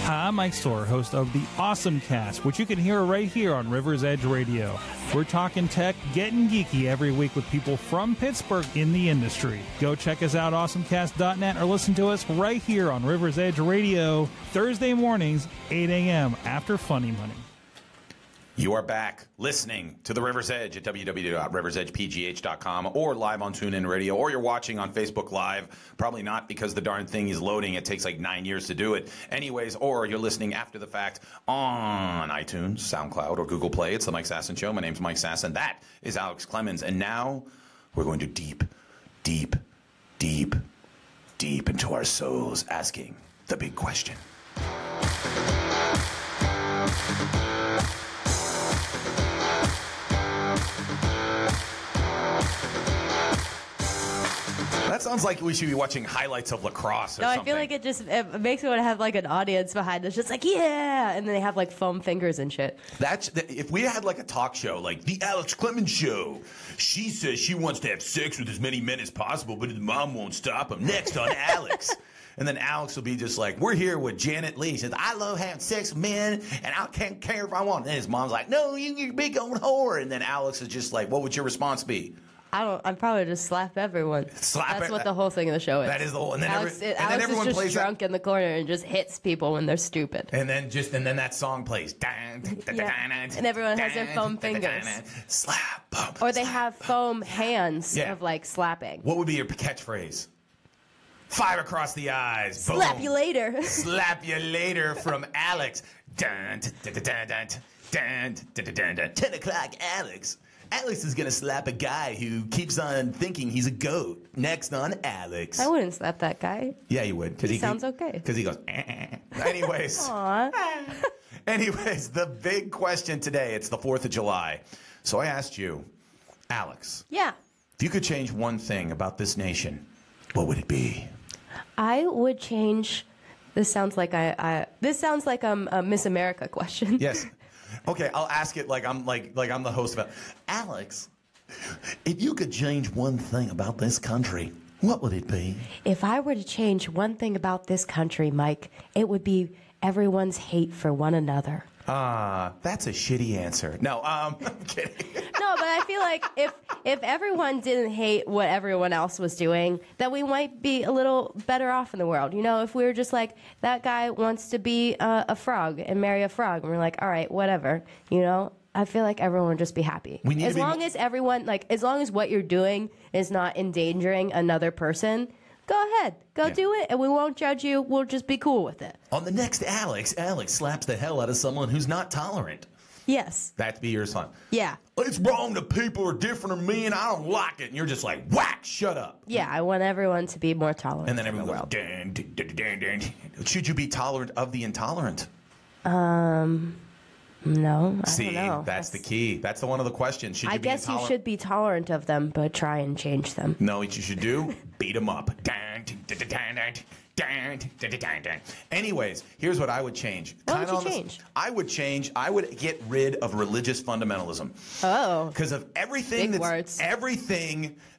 Hi, I'm Mike Storer, host of The Awesome Cast, which you can hear right here on River's Edge Radio. We're talking tech, getting geeky every week with people from Pittsburgh in the industry. Go check us out, awesomecast.net, or listen to us right here on River's Edge Radio, Thursday mornings, 8 a.m. after Funny Money. You are back listening to the River's Edge at www.riversedgepgh.com or live on TuneIn Radio, or you're watching on Facebook Live. Probably not, because the darn thing is loading. It takes like 9 years to do it. Anyways, or you're listening after the fact on iTunes, SoundCloud, or Google Play. It's the Mike Sasson Show. My name's Mike Sasson. That is Alex Clemens. And now we're going to deep into our souls, asking the big question. That sounds like we should be watching highlights of lacrosse or something. I feel like it makes me want to have like an audience behind us, just like, yeah, and then they have like foam fingers and shit. If we had like a talk show, like the Alex Clemens Show, she says she wants to have sex with as many men as possible, but his mom won't stop him. Next on Alex. And then Alex will be just like, we're here with Janet Lee. She says, I love having sex with men, and I can't care if I want. And his mom's like, no, you're a big old whore. And then Alex is just like, what would your response be? I'd probably just slap everyone. That's what the whole thing of the show is. That is the whole. And then, Alex everyone is just plays drunk in the corner and just hits people when they're stupid. And then that song plays. And everyone has their foam fingers. Slap. Boom, or they have foam hands of like slapping. What would be your catchphrase? 5 across the eyes. Boom. Slap you later. Slap you later from Alex. 10 o'clock, Alex. Alex is going to slap a guy who keeps on thinking he's a goat. Next on Alex. I wouldn't slap that guy. Yeah, you would. He sounds okay. Because he goes, Anyways. Aww. Anyways, the big question today, it's the 4th of July. So I asked you, Alex. Yeah. If you could change one thing about this nation, what would it be? I would change... This sounds like a Miss America question. Yes. Okay, I'll ask it like I'm the host of it. Alex, if you could change one thing about this country, what would it be? If I were to change one thing about this country, Mike, it would be everyone's hate for one another. That's a shitty answer. No, I'm kidding. No, but I feel like if everyone didn't hate what everyone else was doing, that we might be a little better off in the world. You know, if we were just like, that guy wants to be a frog and marry a frog, and we're like, all right, whatever, you know? I feel like everyone would just be happy. As long as what you're doing is not endangering another person, go ahead. Go do it, and we won't judge you. We'll just be cool with it. On the next Alex slaps the hell out of someone who's not tolerant. Yes. That'd be your son. Yeah. It's wrong that people are different than me, and I don't like it. And you're just like, whack, shut up. Yeah, I want everyone to be more tolerant. And then everyone goes, dun, dun, dun, dun, dun. Should you be tolerant of the intolerant? No, I See, don't know. That's the key. That's one of the questions. Should you be guess you should be tolerant of them, but try and change them. No, what you should do? Beat them up. Anyways, here's what I would change. What would you change? I would get rid of religious fundamentalism. Oh. Because of everything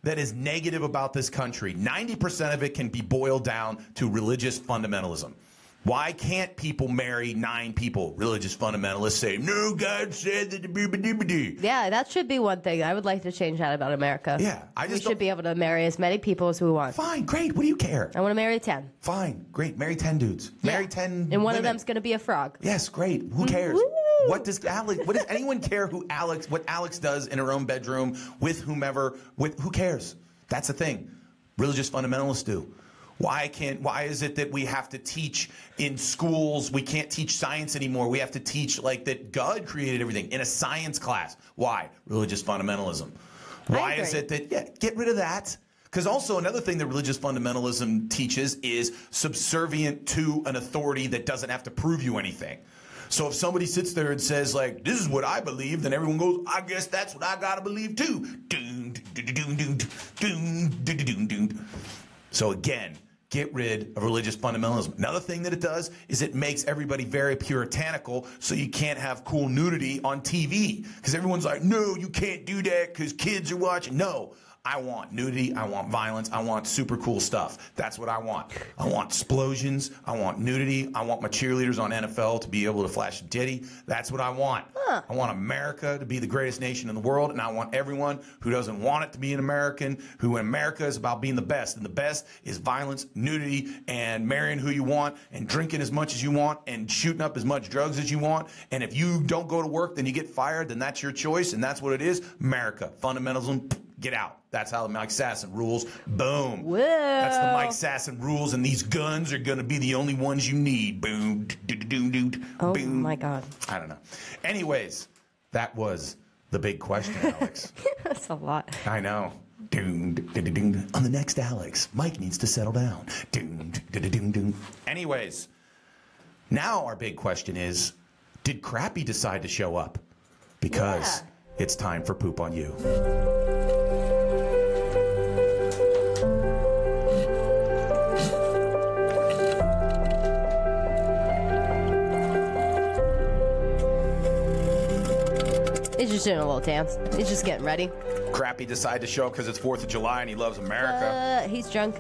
that is negative about this country, 90% of it can be boiled down to religious fundamentalism. Why can't people marry 9 people? Religious fundamentalists say, no, God said that. Yeah, that should be one thing. I would like to change that about America. Yeah. We should be able to marry as many people as we want. Fine, great. What do you care? I want to marry 10. Fine, great. Marry 10 dudes. Yeah. Marry 10 And one women. of them's going to be a frog. Yes, great. Who cares? Woo! What does anyone care what Alex does in her own bedroom with whomever? Who cares? That's the thing. Religious fundamentalists do. Why is it that we have to teach in schools? We can't teach science anymore. We have to teach like that God created everything in a science class. Why? Religious fundamentalism. Why is it that, get rid of that? Because also another thing that religious fundamentalism teaches is subservient to an authority that doesn't have to prove you anything. So if somebody sits there and says like, this is what I believe, then everyone goes, I guess that's what I gotta believe too. So again, get rid of religious fundamentalism. Another thing that it does is it makes everybody very puritanical, so you can't have cool nudity on TV. Because everyone's like, no, you can't do that because kids are watching. No, I want nudity. I want violence. I want super cool stuff. That's what I want. I want explosions. I want nudity. I want my cheerleaders on NFL to be able to flash a titty. That's what I want. Huh. I want America to be the greatest nation in the world, and I want everyone who doesn't want it to be an American, who in America is about being the best. And the best is violence, nudity, and marrying who you want, and drinking as much as you want, and shooting up as much drugs as you want. And if you don't go to work, then you get fired, then that's your choice, and that's what it is. America. Fundamentalism, get out. That's how the Mike Sasson rules. Boom. Whoa. That's the Mike Sasson rules, and these guns are going to be the only ones you need. Boom. Oh, boom. my God. I don't know. Anyways, that was the big question, Alex. That's a lot. I know. On the next Alex, Mike needs to settle down. Anyways, now our big question is, did Crappy decide to show up? Because it's time for Poop on You. He's just doing a little dance. He's just getting ready. Crappy decided to show up because it's 4th of July and he loves America. He's drunk.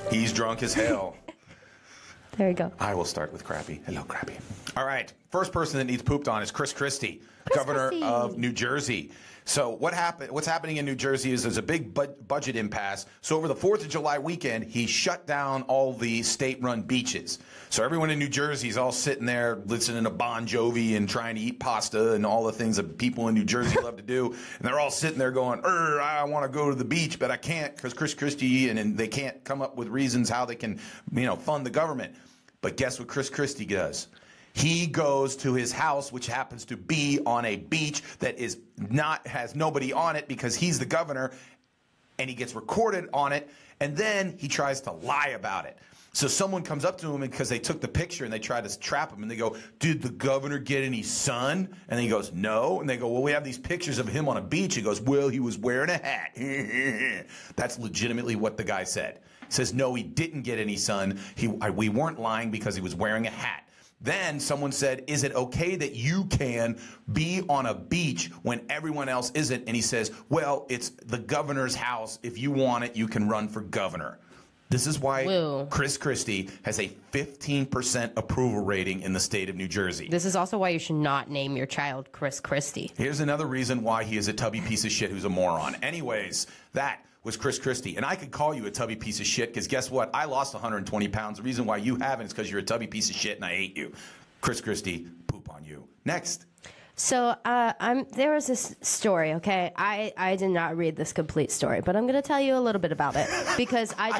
He's drunk as hell. There you go. I will start with Crappy. Hello, Crappy. All right. First person that needs pooped on is Chris Christie, governor of New Jersey. So what's happening in New Jersey is there's a big budget impasse. So over the 4th of July weekend, he shut down all the state-run beaches. So everyone in New Jersey is all sitting there listening to Bon Jovi and trying to eat pasta and all the things that people in New Jersey love to do. And they're all sitting there going, I want to go to the beach, but I can't because Chris Christie, and they can't come up with reasons how they can, fund the government. But guess what Chris Christie does? He goes to his house, which happens to be on a beach that has nobody on it because he's the governor, and he gets recorded on it, and then he tries to lie about it. So someone comes up to him because they took the picture and they try to trap him, and they go, "Did the governor get any sun?" And he goes, "No." And they go, "Well, we have these pictures of him on a beach." He goes, "Well, he was wearing a hat." That's legitimately what the guy said. He says, "No, he didn't get any sun. We weren't lying because he was wearing a hat." Then someone said, "Is it okay that you can be on a beach when everyone else isn't?" And he says, "Well, it's the governor's house. If you want it, you can run for governor." This is why Chris Christie has a 15% approval rating in the state of New Jersey. This is also why you should not name your child Chris Christie. Here's another reason why he is a tubby piece of shit who's a moron. Anyways, that was Chris Christie. And I could call you a tubby piece of shit because guess what? I lost 120 pounds. The reason why you haven't is because you're a tubby piece of shit and I hate you. Chris Christie, poop on you. Next. So there was this story, okay? I did not read this complete story, but I'm going to tell you a little bit about it because I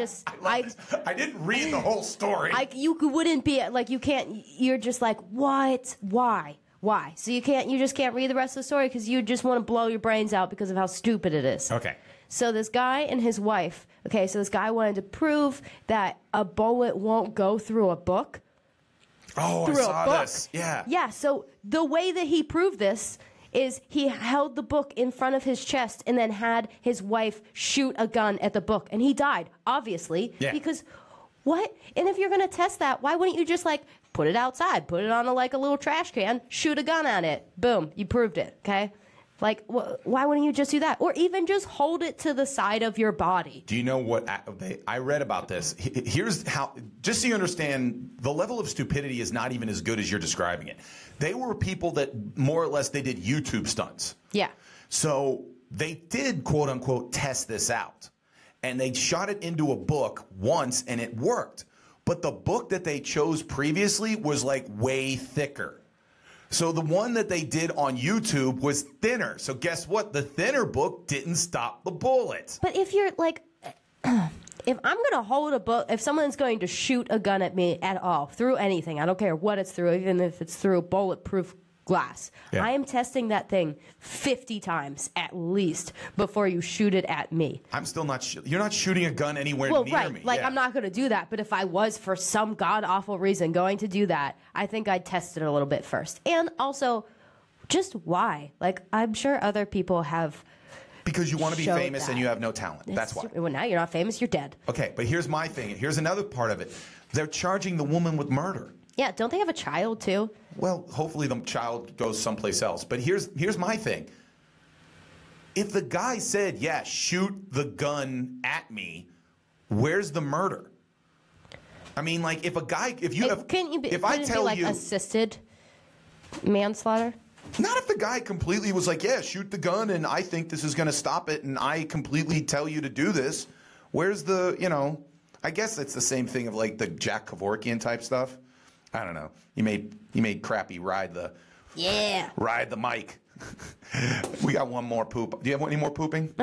didn't read the whole story. You wouldn't be like, you can't, you're just like, what? Why? So you just can't read the rest of the story because you just want to blow your brains out because of how stupid it is. Okay. So this guy and his wife, okay, so this guy wanted to prove that a bullet won't go through a book. Oh, I saw this. Yeah. Yeah, so the way that he proved this is he held the book in front of his chest and then had his wife shoot a gun at the book. And he died, obviously. Yeah. Because what? And if you're going to test that, why wouldn't you just, put it outside, put it on a little trash can, shoot a gun at it? Boom, you proved it, okay? Why wouldn't you just do that? Or even just hold it to the side of your body. Do you know what I read about this? Here's how, just so you understand, the level of stupidity is not even as good as you're describing it. They were people that more or less they did YouTube stunts. Yeah. So they did, quote unquote, test this out. And they shot it into a book once and it worked. But the book that they chose previously was way thicker. So the one that they did on YouTube was thinner. So guess what? The thinner book didn't stop the bullets. But if you're if I'm going to hold a book, if someone's going to shoot a gun at me at all, through anything, I don't care what it's through, even if it's through bulletproof glass, I am testing that thing 50 times at least before you shoot it at me. I'm still not you're not shooting a gun anywhere near me. I'm not going to do that, but if I was for some god-awful reason going to do that, I think I'd test it a little bit first. And also, just why? I'm sure other people have. Because you want to be famous and you have no talent. That's why. Well, now you're not famous, you're dead. Okay, but here's my thing. Here's another part of it. They're charging the woman with murder. Yeah, don't they have a child too? Well, hopefully the child goes someplace else. But here's my thing. If the guy said, "Yeah, shoot the gun at me," where's the murder? I mean, if a guy, if you have, if I tell you, assisted manslaughter. Not if the guy completely was like, "Yeah, shoot the gun," and I think this is going to stop it, and I completely tell you to do this. Where's the, I guess it's the same thing of the Jack Kevorkian type stuff. I don't know. You made Crappy ride the mic. We got one more poop. Do you have any more pooping?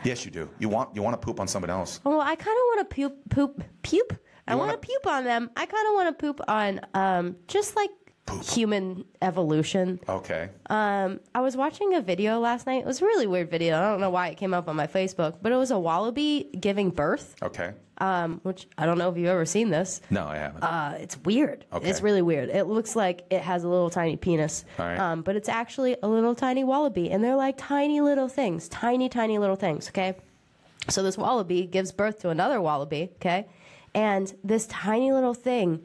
Yes, you do. You want to poop on somebody else. Well, I kind of want to poop. I want to poop on them. I kind of want to poop on just human evolution. Okay. I was watching a video last night. It was a really weird video. I don't know why it came up on my Facebook, but it was a wallaby giving birth. Okay. Which I don't know if you've ever seen this. No, I haven't. It's weird. Okay. It's really weird. It looks like it has a little tiny penis. All right. But it's actually a little tiny wallaby, and they're tiny little things. Tiny, tiny little things, okay? So this wallaby gives birth to another wallaby, okay? And this tiny little thing,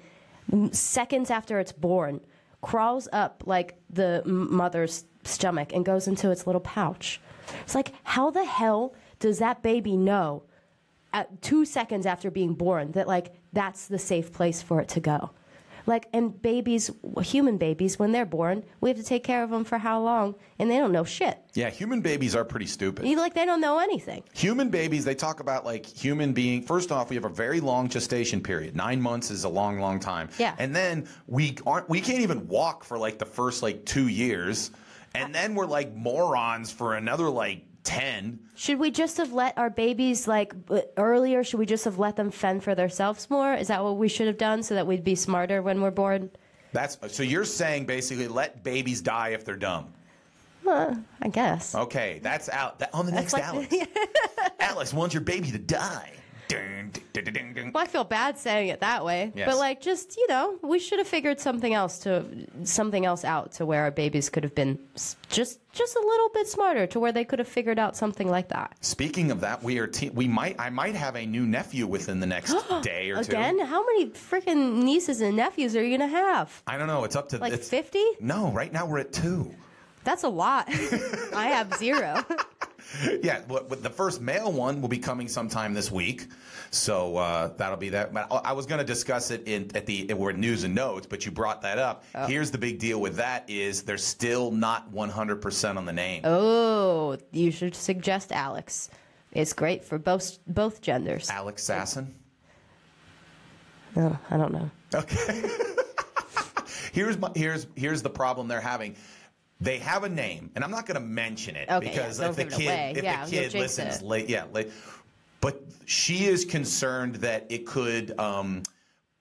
seconds after it's born, crawls up the mother's stomach and goes into its little pouch. It's how the hell does that baby know at 2 seconds after being born that that's the safe place for it to go? Like, and babies, human babies, when they're born, we have to take care of them for how long? And they don't know shit. Yeah, human babies are pretty stupid. They don't know anything. Human babies, they talk about like human being. First off, we have a very long gestation period. 9 months is a long, long time. Yeah. And then we can't even walk for like the first like 2 years. And then we're like morons for another like 10. Should we just have let our babies like earlier? Should we just have let them fend for themselves more? Is that what we should have done so that we'd be smarter when we're born? So you're saying basically let babies die if they're dumb. I guess. Okay, that's out. On the next like Alex. Alex wants your baby to die. Dun, dun, dun, dun, dun. Well, I feel bad saying it that way, Yes. but like, just we should have figured something else out to where our babies could have been just a little bit smarter, to where they could have figured out something like that. Speaking of that, I might have a new nephew within the next day or two. Again, how many freaking nieces and nephews are you gonna have? I don't know. It's up to Like 50? No, right now we're at 2. That's a lot. I have 0. Yeah, the first male one will be coming sometime this week, so that'll be that. But I was going to discuss it we're news and notes, but you brought that up. Oh. Here's the big deal with that is they're still not 100% on the name. Oh, you should suggest Alex. It's great for both genders. Alex Sasson? No, I don't know. Okay. Here's the problem they're having. They have a name, and I'm not going to mention it because if the kid listens late, but she is concerned that it could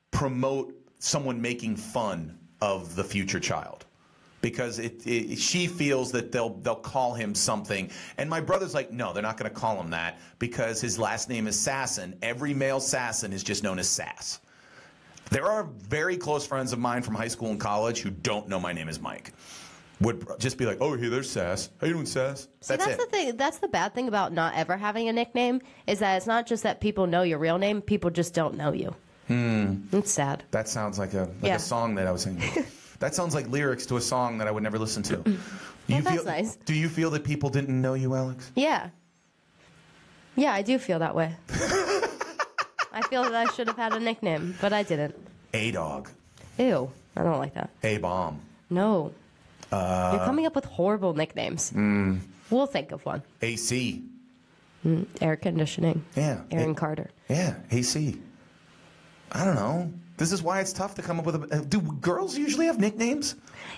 promote someone making fun of the future child, because she feels that they'll call him something, and my brother's like, no, they're not going to call him that because his last name is Sasson. Every male Sasson is just known as Sass. There are very close friends of mine from high school and college who don't know my name is Mike. Would just be like, oh, hey, there's Sass. How you doing, Sass? That's the thing. That's the bad thing about not ever having a nickname, is that it's not just that people know your real name. People just don't know you. It's sad. That sounds like a song that I was singing. That sounds like lyrics to a song that I would never listen to. That's nice. Do you feel that people didn't know you, Alex? Yeah. Yeah, I do feel that way. I feel that I should have had a nickname, but I didn't. A-Dog. Ew. I don't like that. A-Bomb. No. You're coming up with horrible nicknames. We'll think of one. AC. Air conditioning. Yeah. Aaron Carter. Yeah, AC. I don't know. This is why it's tough to come up with do girls usually have nicknames?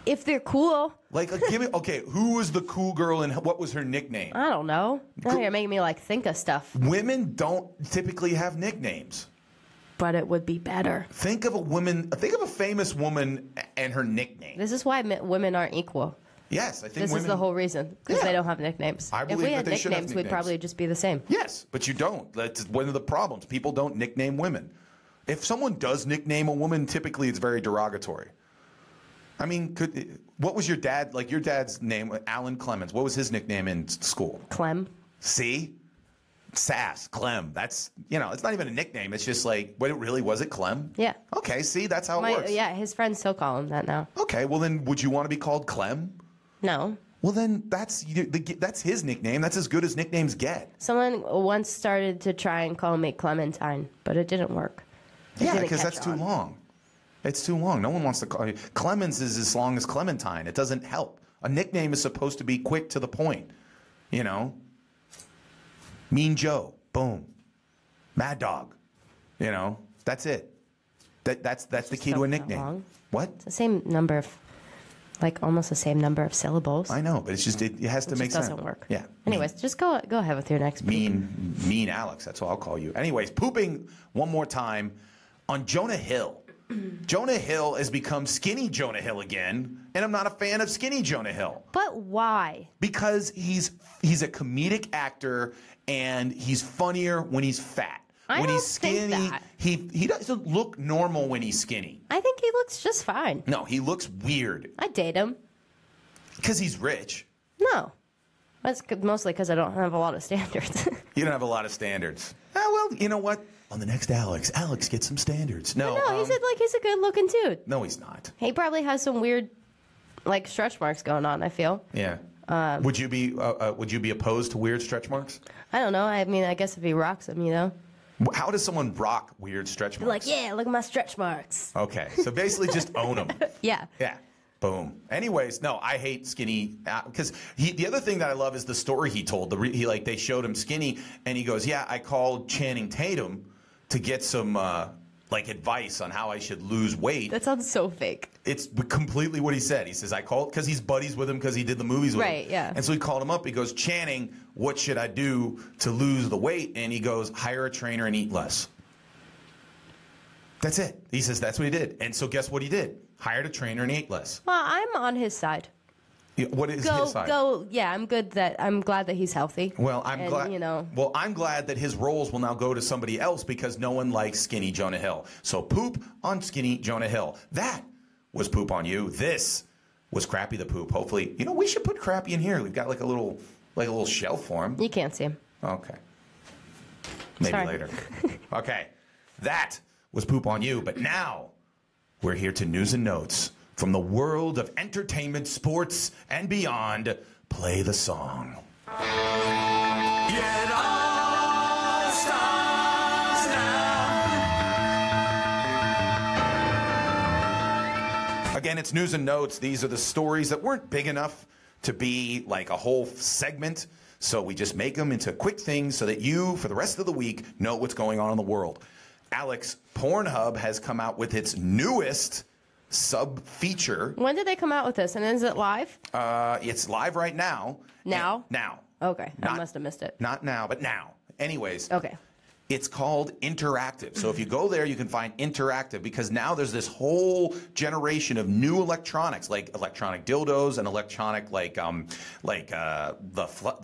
If they're cool. Like give me, okay, who was the cool girl and what was her nickname? I don't know. Now you're making me think of stuff. Women don't typically have nicknames. But it would be better. Think of a famous woman and her nickname. This is why women aren't equal. Yes, I think this is the whole reason, because they don't have nicknames. If we had nicknames, we'd probably just be the same. Yes, but you don't. That's one of the problems. People don't nickname women. If someone does nickname a woman, typically it's very derogatory. I mean, what was your dad, your dad's name, Alan Clemens, what was his nickname in school? Clem. See? Sass, Clem. That's, it's not even a nickname. It's just was it Clem? Yeah. Okay, see, that's how it works. Yeah, his friends still call him that now. Okay, well then, would you want to be called Clem? No. Well then, that's his nickname. That's as good as nicknames get. Someone once started to try and call me Clementine, but it didn't work. Yeah, because that's too long. It's too long. No one wants to call you. Clemens is as long as Clementine. It doesn't help. A nickname is supposed to be quick to the point. Mean Joe. Boom. Mad Dog. That's it. That's the key to a nickname. Long. What? It's the same number of, almost the same number of syllables. I know, but it's just it has to make sense. It doesn't work. Yeah. Anyways, just go ahead with your next. Mean Alex. That's what I'll call you. Anyways, pooping one more time on Jonah Hill. Jonah Hill has become skinny Jonah Hill again, and I'm not a fan of skinny Jonah Hill. But why? Because he's a comedic actor, and he's funnier when he's fat. When he's skinny, he doesn't look normal when he's skinny. I think he looks just fine. No, he looks weird. I'd date him. Because he's rich. No. That's mostly because I don't have a lot of standards. You don't have a lot of standards. Oh, well, you know what? On the next Alex gets some standards. No, he's a good-looking dude. No, he's not. He probably has some weird, stretch marks going on, I feel. Yeah. Would you be opposed to weird stretch marks? I don't know. I mean, I guess if he rocks them, How does someone rock weird stretch marks? Like, yeah, look at my stretch marks. Okay, so basically just own them. Yeah. Yeah. Boom. Anyways, no, I hate skinny because the other thing that I love is the story he told. They showed him skinny, and he goes, "Yeah, I called Channing Tatum to get some advice on how I should lose weight." That sounds so fake. It's completely what he said. He says, "I called because he's buddies with him because he did the movies with him." Right. Yeah. And so he called him up. He goes, "Channing, what should I do to lose the weight?" And he goes, "Hire a trainer and eat less." That's it. He says that's what he did. And so guess what he did? Hired a trainer and ate less. Well, I'm on his side. What is his side? Yeah, I'm glad that he's healthy. Well, I'm glad. Well, I'm glad that his roles will now go to somebody else because no one likes skinny Jonah Hill. So poop on skinny Jonah Hill. That was poop on you. This was Crappy the Poop. Hopefully, we should put Crappy in here. We've got like a little shelf for him. You can't see him. Okay. Maybe later. Okay. That was poop on you. But now we're here to news and notes from the world of entertainment, sports, and beyond. Play the song. It all starts now. Again, it's news and notes. These are the stories that weren't big enough to be like a whole segment. So we just make them into quick things so that you, for the rest of the week, know what's going on in the world. Alex, Pornhub has come out with its newest sub-feature. When did they come out with this? And is it live? It's live right now. Now? Now. Okay. I must have missed it. Not now, but now. Anyways. Okay. It's called interactive. So if you go there, you can find interactive because now there's this whole generation of new electronics, like electronic dildos and electronic the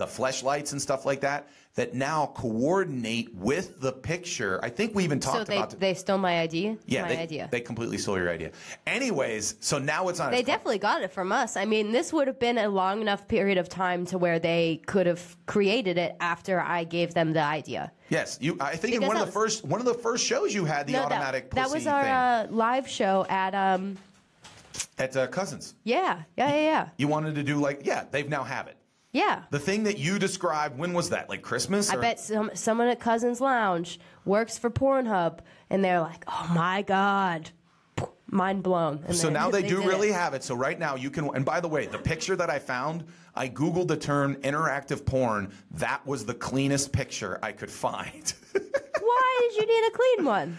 fleshlights and stuff like that now coordinate with the picture. I think we even talked about it. They stole my idea? Yeah, they completely stole your idea. Anyways, so now it's on. They definitely got it from us. I mean, this would have been a long enough period of time to where they could have created it after I gave them the idea. Yes, I think in one of the first shows you had the automatic pussy that was our live show at Cousins. Yeah. You wanted to do they now have it. Yeah. The thing that you described, when was that? Like Christmas? I bet someone at Cousins Lounge works for Pornhub, and they're like, "Oh my God." Mind blown. And so now they do really have it. So right now you can, and by the way, the picture that I found, I Googled the term interactive porn. That was the cleanest picture I could find. Why did you need a clean one?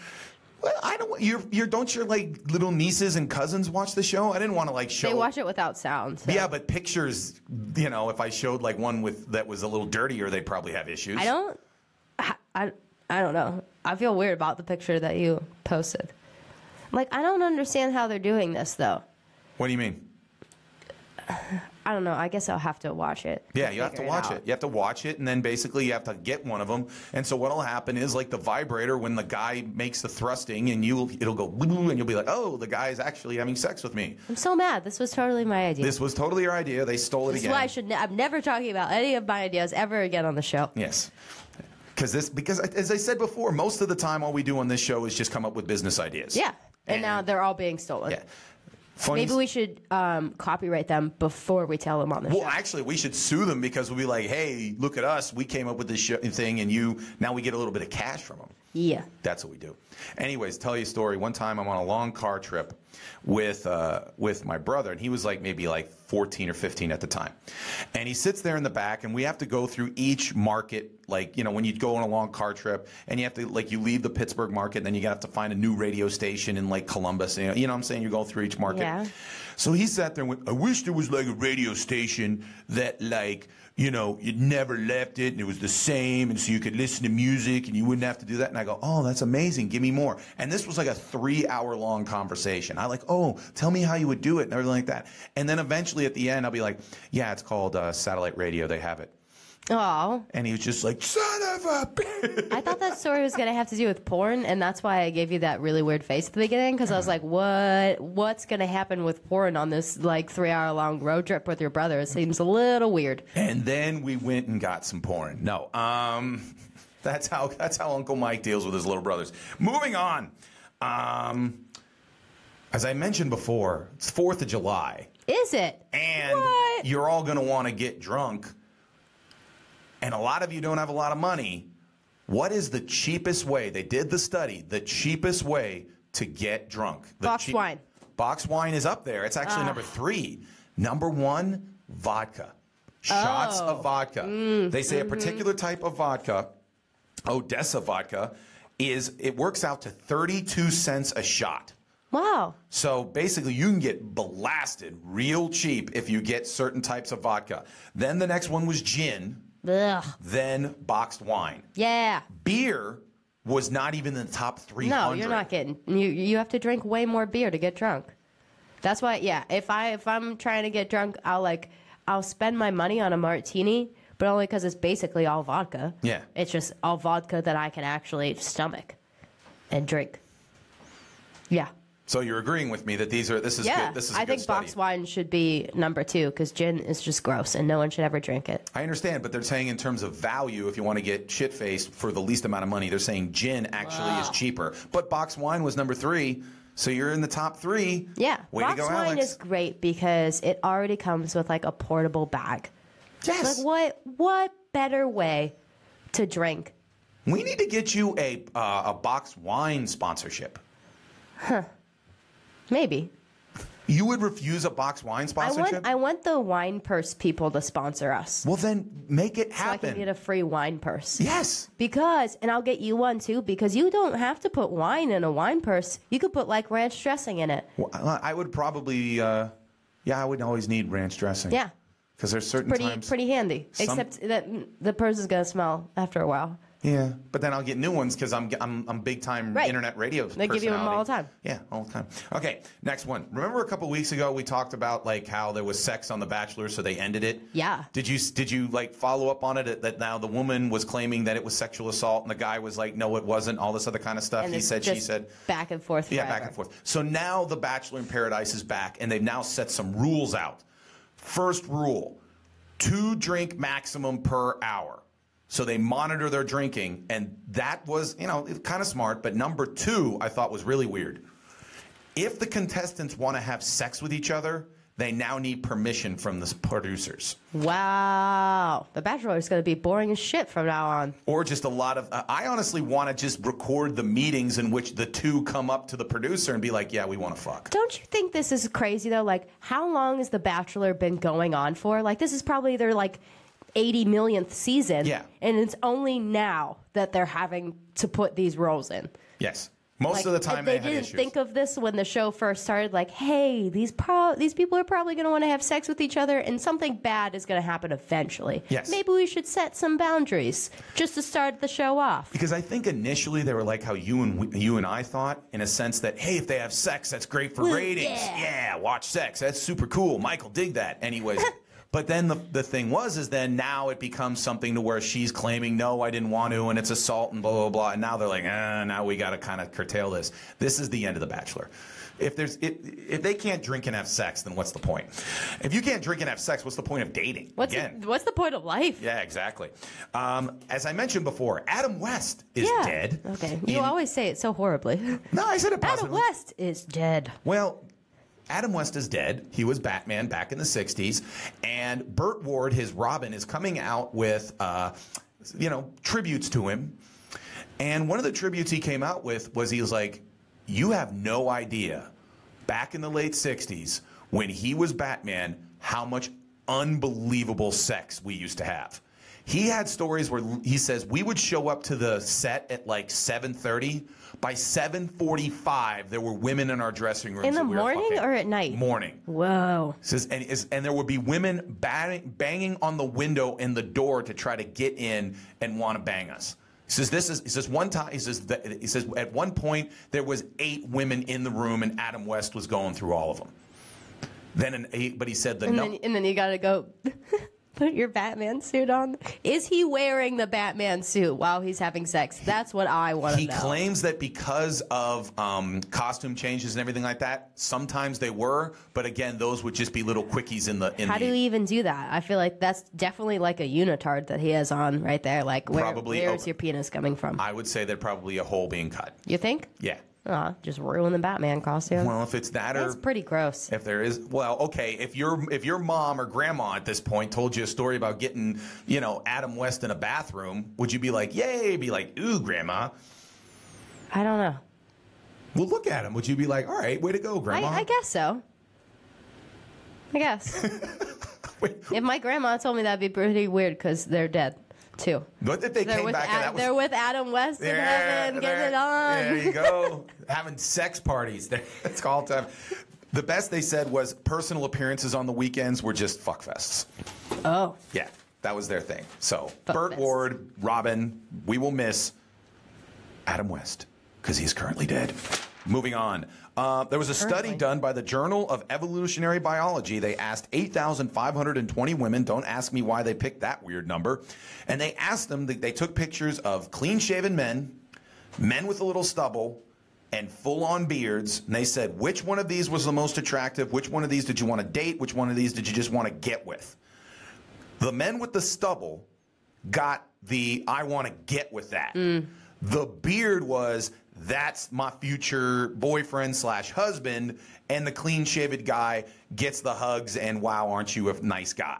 Well, I don't. Don't your little nieces and cousins watch the show? I didn't want to show. They watch it without sound. So. Yeah, but pictures. If I showed one that was a little dirtier, they'd probably have issues. I don't know. I feel weird about the picture that you posted. I don't understand how they're doing this though. What do you mean? I don't know. I guess I'll have to watch it. Yeah, you have to watch it. You have to watch it, and then basically you have to get one of them. And so what'll happen is the vibrator, when the guy makes the thrusting, and it'll go, and you'll be like, oh, the guy's actually having sex with me. I'm so mad. This was totally my idea. This was totally your idea. They stole it again. This is why I'm never talking about any of my ideas ever again on the show. Yes. Because as I said before, most of the time all we do on this show is just come up with business ideas. Yeah. And now they're all being stolen. Yeah. Maybe we should copyright them before we tell them on the show. Well, actually, we should sue them because we'll be like, hey, look at us. We came up with this thing, and now we get a little bit of cash from them. Yeah. That's what we do. Anyways, tell you a story. One time I'm on a long car trip with my brother, and he was maybe 14 or 15 at the time. And he sits there in the back, and we have to go through each market, when you go on a long car trip, and you have to, you leave the Pittsburgh market, and then you have to find a new radio station in, Columbus. You know what I'm saying? You're going through each market. Yeah. So he sat there and went, I wish there was, a radio station that, you never left it, and it was the same, and so you could listen to music, and you wouldn't have to do that. And I go, oh, that's amazing. Give me more. And this was a 3-hour-long conversation. I oh, tell me how you would do it, and everything like that. And then eventually at the end, I'll be like, yeah, it's called satellite radio. They have it. Oh. And he was just like, son of a bitch. I thought that story was going to have to do with porn, and that's why I gave you that really weird face at the beginning, because I was like, what's going to happen with porn on this 3-hour-long road trip with your brother? It seems a little weird. And then we went and got some porn. No, that's how Uncle Mike deals with his little brothers. Moving on. As I mentioned before, it's 4th of July. Is it? And you're all going to want to get drunk. And a lot of you don't have a lot of money. What is the cheapest way? They did the study. The cheapest way to get drunk. Boxed wine. Boxed wine is up there. It's actually number 3. Number 1, vodka. Shots of vodka. They say a particular type of vodka, Odessa vodka, it works out to 32 cents a shot. Wow. So basically, you can get blasted real cheap if you get certain types of vodka. Then the next one was gin. Ugh. Then boxed wine. Yeah. Beer was not even in the top 300. No, you're not getting. You have to drink way more beer to get drunk. That's why. Yeah. If I'm trying to get drunk, I'll spend my money on a martini, but only because it's basically all vodka. Yeah. It's just all vodka that I can actually stomach and drink. Yeah. So you're agreeing with me that this is good. This is a good I think study. boxed wine should be number 2 because gin is just gross and no one should ever drink it. I understand, but they're saying in terms of value, if you want to get shit-faced for the least amount of money, they're saying gin actually is cheaper. But boxed wine was number 3, so you're in the top 3. Yeah. Way to go, boxed wine Alex. is great because it already comes with like a portable bag. Yes. Like what better way to drink? We need to get you a boxed wine sponsorship. Huh. Maybe. You would refuse a boxed wine sponsorship? I want the wine purse people to sponsor us. Well, then make it happen. So I can get a free wine purse. Yes. And I'll get you one too, because you don't have to put wine in a wine purse. You could put like ranch dressing in it. Well, I would probably, I would always need ranch dressing. Yeah. Because there's certain times. Pretty handy. Except that the purse is going to smell after a while. Yeah, but then I'll get new ones because I'm big time internet radio They give you them all the time. Yeah, all the time. Okay, next one. Remember a couple weeks ago we talked about like how there was sex on The Bachelor, so they ended it. Yeah. Did you like follow up on it? That now the woman was claiming that it was sexual assault, and the guy was like, no, it wasn't. All this other kind of stuff. And He said, she said. Back and forth. Forever. Yeah, back and forth. So now The Bachelor in Paradise is back, and they've now set some rules out. First rule: 2 drink maximum per hour. So they monitor their drinking, and that was, kind of smart. But number 2, I thought was really weird. If the contestants want to have sex with each other, they now need permission from the producers. Wow. The Bachelor is going to be boring as shit from now on. Or just a lot of, I honestly want to just record the meetings in which the 2 come up to the producer and be like, yeah, we want to fuck. Don't you think this is crazy, though? Like, how long has The Bachelor been going on for? Like, this is probably their, 80 millionth season. Yeah. And it's only now that they're having to put these roles in. Yes. Most of the time they had didn't issues. think of this when the show first started. Like, hey, these people are probably going to want to have sex with each other, and something bad is going to happen eventually. Yes. Maybe we should set some boundaries just to start the show off. Because I think initially they were like how you and I thought, in a sense that, hey, if they have sex, that's great for ratings. Yeah, watch sex. That's super cool. Michael dig that. Anyways. But then the thing is then now it becomes something to where she's claiming, no, I didn't want to, and it's assault and blah, blah, blah. And now they're like, now we got to kind of curtail this. This is the end of The Bachelor. If they can't drink and have sex, then what's the point? If you can't drink and have sex, what's the point of dating? What's the point of life? Yeah, exactly. As I mentioned before, Adam West is dead. Okay. You always say it so horribly. No, I said it positively. Adam West is dead. Well, Adam West is dead. He was Batman back in the 60s. And Burt Ward, his Robin, is coming out with, tributes to him. And one of the tributes he came out with was he was like, you have no idea, back in the late 60s, when he was Batman, how much unbelievable sex we used to have. He had stories where he says we would show up to the set at like 7:30. By 7:45, there were women in our dressing rooms. In the morning or at night? Morning. Whoa. Says and there would be women banging on the window and the door to try to get in and want to bang us. He says one time. He says at one point there was 8 women in the room and Adam West was going through all of them. But he said and then you gotta go. Put your Batman suit on. Is he wearing the Batman suit while he's having sex? That's what I want to know. He claims that because of costume changes and everything like that, sometimes they were, but again, those would just be little quickies in the. How do you even do that? I feel like that's definitely like a unitard that he has on right there. Like, where's your penis coming from? I would say that probably a hole being cut. You think? Yeah. Just ruin the Batman costume. Well, if it's that, or it's pretty gross. If there is, well, okay. If your mom or grandma at this point told you a story about getting, Adam West in a bathroom, would you be like, yay? Be like, ooh, grandma? I don't know. Well, look at him. Would you be like, all right, way to go, grandma? I guess so. I guess. If my grandma told me, that'd be pretty weird because they're dead. Too. What if they came back and that was... They're with Adam West in heaven, getting it on. There you go. Having sex parties. That's all time. The best they said was personal appearances on the weekends were just fuckfests. Oh. Yeah, that was their thing. So, Fuck Burt fest. Ward, Robin, we will miss Adam West because he's currently dead. Moving on. There was a study done by the Journal of Evolutionary Biology. They asked 8,520 women. Don't ask me why they picked that weird number. And they asked them, they took pictures of clean-shaven men, men with a little stubble, and full-on beards. And they said, which one of these was the most attractive? Which one of these did you want to date? Which one of these did you just want to get with? The men with the stubble got the I want to get with that. The beard was... that's my future boyfriend / husband, and the clean-shaven guy gets the hugs and wow, aren't you a nice guy?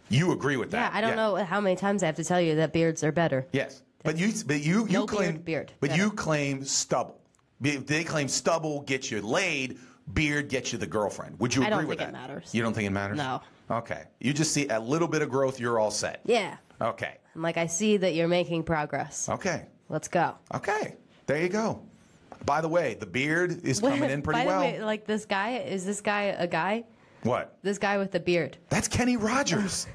You agree with that? Yeah, I don't know how many times I have to tell you that beards are better. Yes, but you no claim beard. But Better. you claim stubble. They claim stubble gets you laid, beard gets you the girlfriend. Would you agree with that? I don't think it matters. You don't think it matters? No. Okay, you just see a little bit of growth, you're all set. Yeah. Okay. I'm like, I see that you're making progress. Okay. Let's go. Okay. There you go. By the way, the beard is coming in pretty well. By the way, like this guy, is this guy a guy? What? This guy with the beard. That's Kenny Rogers.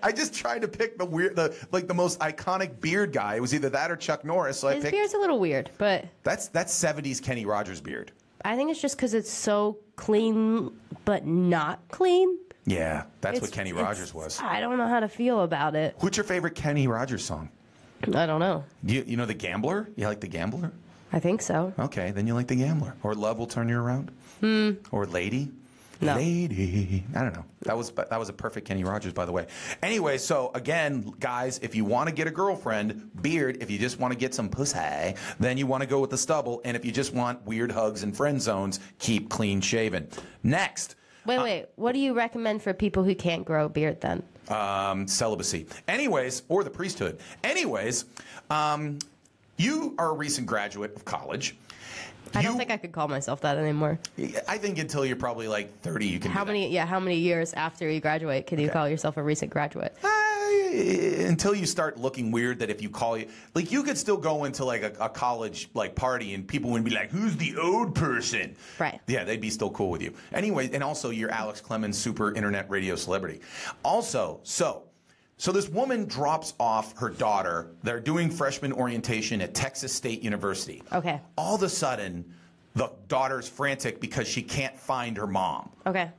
I just tried to pick the most iconic beard guy. It was either that or Chuck Norris. So His beard's a little weird, but that's 70s Kenny Rogers beard. I think it's just because it's so clean, but not clean. Yeah, that's what Kenny Rogers was. I don't know how to feel about it. What's your favorite Kenny Rogers song? I don't know. You know The Gambler? You like The Gambler? I think so. Okay, then you like The Gambler. Or Love Will Turn You Around? Or Lady? No. Lady. I don't know. That was a perfect Kenny Rogers, by the way. Anyway, so again, guys, if you want to get a girlfriend, beard. If you just want to get some pussy, then you want to go with the stubble. And if you just want weird hugs and friend zones, keep clean shaven. Next. Wait. What do you recommend for people who can't grow a beard then? Celibacy. Anyways, or the priesthood. Anyways, you are a recent graduate of college. I don't think I could call myself that anymore. I think until you're probably like 30, you can. How many years after you graduate can you call yourself a recent graduate? Until you start looking weird, that if you call you, like, you could still go into like a college like party and people wouldn't be like, who's the old person? Right. Yeah, they'd be still cool with you. Anyway, and also you're Alex Clemens, super internet radio celebrity. Also, so this woman drops off her daughter. They're doing freshman orientation at Texas State University. Okay. All of a sudden, the daughter's frantic because she can't find her mom. Okay.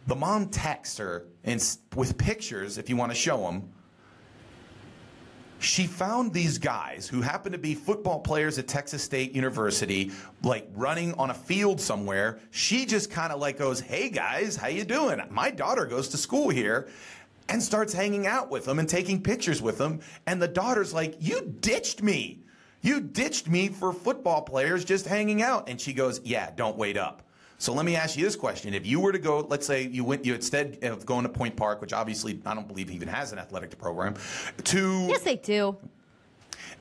The mom texts her with pictures, if you want to show them. She found these guys who happen to be football players at Texas State University, like running on a field somewhere. She just kind of like goes, hey guys, how you doing? My daughter goes to school here. And starts hanging out with them and taking pictures with them. And the daughter's like, you ditched me. You ditched me for football players just hanging out. And she goes, yeah, don't wait up. So let me ask you this question. If you were to go, let's say you instead of going to Point Park, which obviously I don't believe even has an athletic program, to... Yes, they do.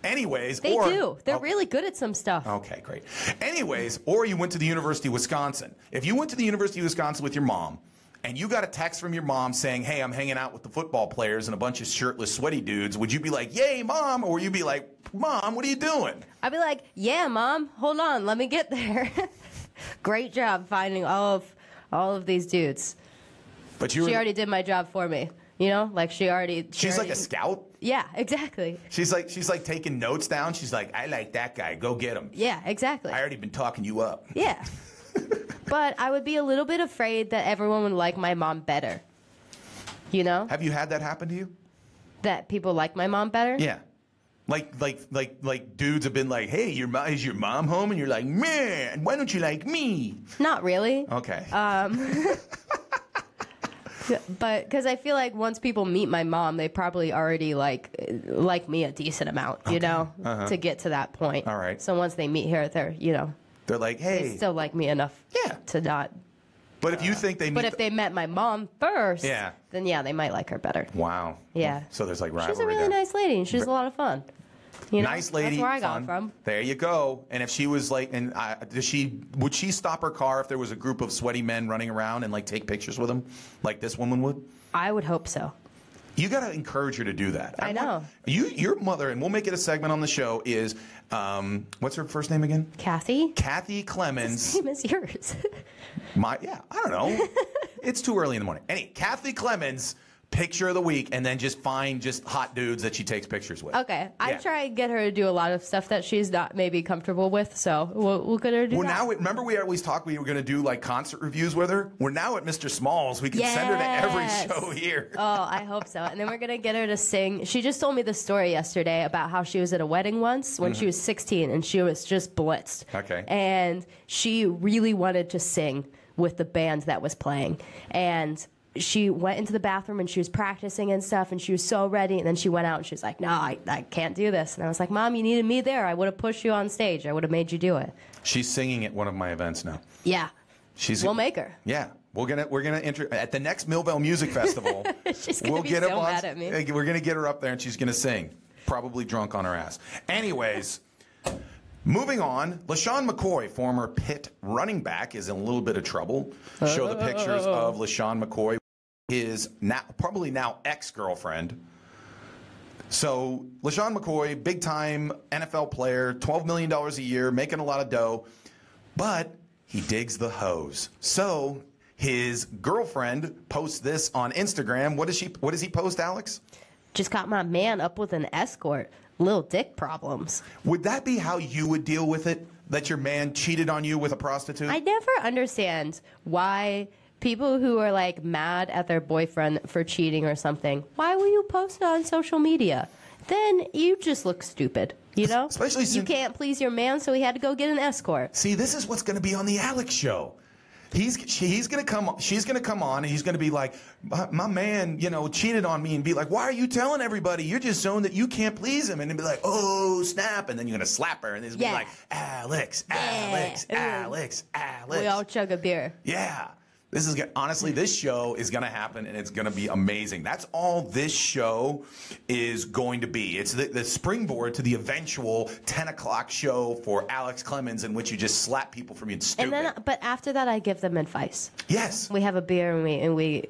Anyways. They do. They're really good at some stuff. Okay, great. Anyways, or you went to the University of Wisconsin. If you went to the University of Wisconsin with your mom, and you got a text from your mom saying, hey, I'm hanging out with the football players and a bunch of shirtless, sweaty dudes, would you be like, yay, Mom? Or would you be like, Mom, what are you doing? I'd be like, yeah, Mom, hold on, let me get there. Great job finding all of these dudes. But she already did my job for me. You know, like she's like a scout? Yeah, exactly. She's like taking notes down. She's like, I like that guy. Go get him. Yeah, exactly. I already been talking you up. Yeah. But I would be a little bit afraid that everyone would like my mom better. You know? Have you had that happen to you? That people like my mom better? Yeah. Like dudes have been like, hey, is your mom home? And you're like, man, why don't you like me? Not really. Okay. But because I feel like once people meet my mom, they probably already like me a decent amount, you know, to get to that point. All right. So once they meet her, they're like, hey, they still like me enough, to not. But if you think they meet, but if they met my mom first, Yeah. then they might like her better. wow, Yeah. So there's like rivalry. She's a really there. nice lady, and she's a lot of fun. You know? Nice lady. That's where I fun. got from. There you go. And if she was like, would she stop her car if there was a group of sweaty men running around and like take pictures with them, like this woman would? I would hope so. You got to encourage her to do that. I know. Your mother, and we'll make it a segment on the show, is, what's her first name again? Kathy. Kathy Clemens. Same as yours. I don't know. It's too early in the morning. Anyway, Kathy Clemens, picture of the week, and then just find just hot dudes that she takes pictures with. Okay. I try and get her to do a lot of stuff that she's not maybe comfortable with, so we'll get her to do that. Now, remember we always talked we were going to do like concert reviews with her? We're now at Mr. Smalls. We can send her to every show here. Oh, I hope so. And then we're going to get her to sing. She just told me the story yesterday about how she was at a wedding once when she was 16, and she was just blitzed. Okay. And she really wanted to sing with the band that was playing. And she went into the bathroom and she was practicing and stuff, and she was so ready, and then she went out and she was like, no, I can't do this. And I was like, Mom, you needed me there. I would have pushed you on stage. I would have made you do it. She's singing at one of my events now. Yeah. We'll make her. Yeah. We're gonna at the next Millville Music Festival. She's gonna be so mad at me. We're gonna get her up there and she's gonna sing, probably drunk on her ass. Anyways, moving on, LaShawn McCoy, former Pitt running back, is in a little bit of trouble. Show the pictures of LaShawn McCoy, his probably now ex-girlfriend. So LaShawn McCoy, big-time NFL player, $12 million a year, making a lot of dough, but he digs the hose. So his girlfriend posts this on Instagram. What does he post, Alex? Just got my man up with an escort. Little dick problems. Would that be how you would deal with it? That your man cheated on you with a prostitute? I never understand why people who are like mad at their boyfriend for cheating or something, why will you post it on social media? Then you just look stupid, you know? Especially since you can't please your man, so he had to go get an escort. See, this is what's going to be on the Alex show. He's going to come. She's going to come on, and he's going to be like, my man, cheated on me, and be like, why are you telling everybody? You're just showing that you can't please him, and then be like, oh snap, and then you're going to slap her, and it's be like, Alex. We all chug a beer. Yeah. Honestly, this show is going to happen, and it's going to be amazing. That's all this show is going to be. It's the springboard to the eventual 10 o'clock show for Alex Clemens, in which you just slap people for being stupid. But after that, I give them advice. Yes. We have a beer, and we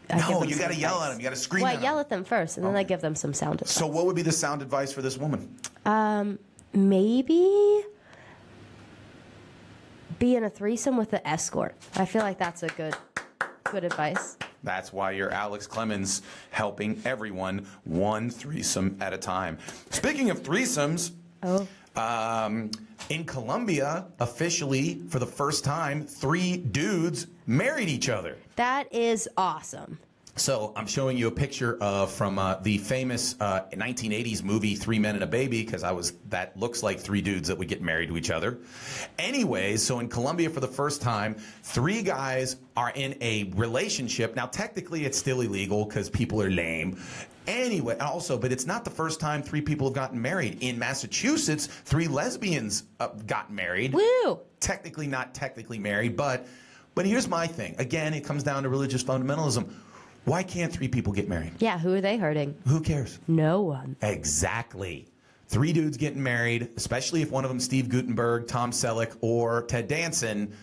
No, you got to yell at them. You got to scream at them. I yell at them first, and then I give them some sound advice. So what would be the sound advice for this woman? Maybe be in a threesome with the escort. I feel like that's a good advice. That's why you're Alex Clemens, helping everyone one threesome at a time. Speaking of threesomes, in Colombia, officially, for the first time, 3 dudes married each other. That is awesome. So I'm showing you a picture from the famous 1980s movie 3 Men and a Baby, because that looks like 3 dudes that would get married to each other. Anyways, so in Colombia for the first time, 3 guys are in a relationship. Now, technically, it's still illegal because people are lame. Anyway, but it's not the first time 3 people have gotten married. In Massachusetts, 3 lesbians got married. Woo! Technically not technically married, but here's my thing. Again, it comes down to religious fundamentalism. Why can't 3 people get married? Yeah, who are they hurting? Who cares? No one. Exactly. 3 dudes getting married, especially if one of them Steve Guttenberg, Tom Selleck, or Ted Danson,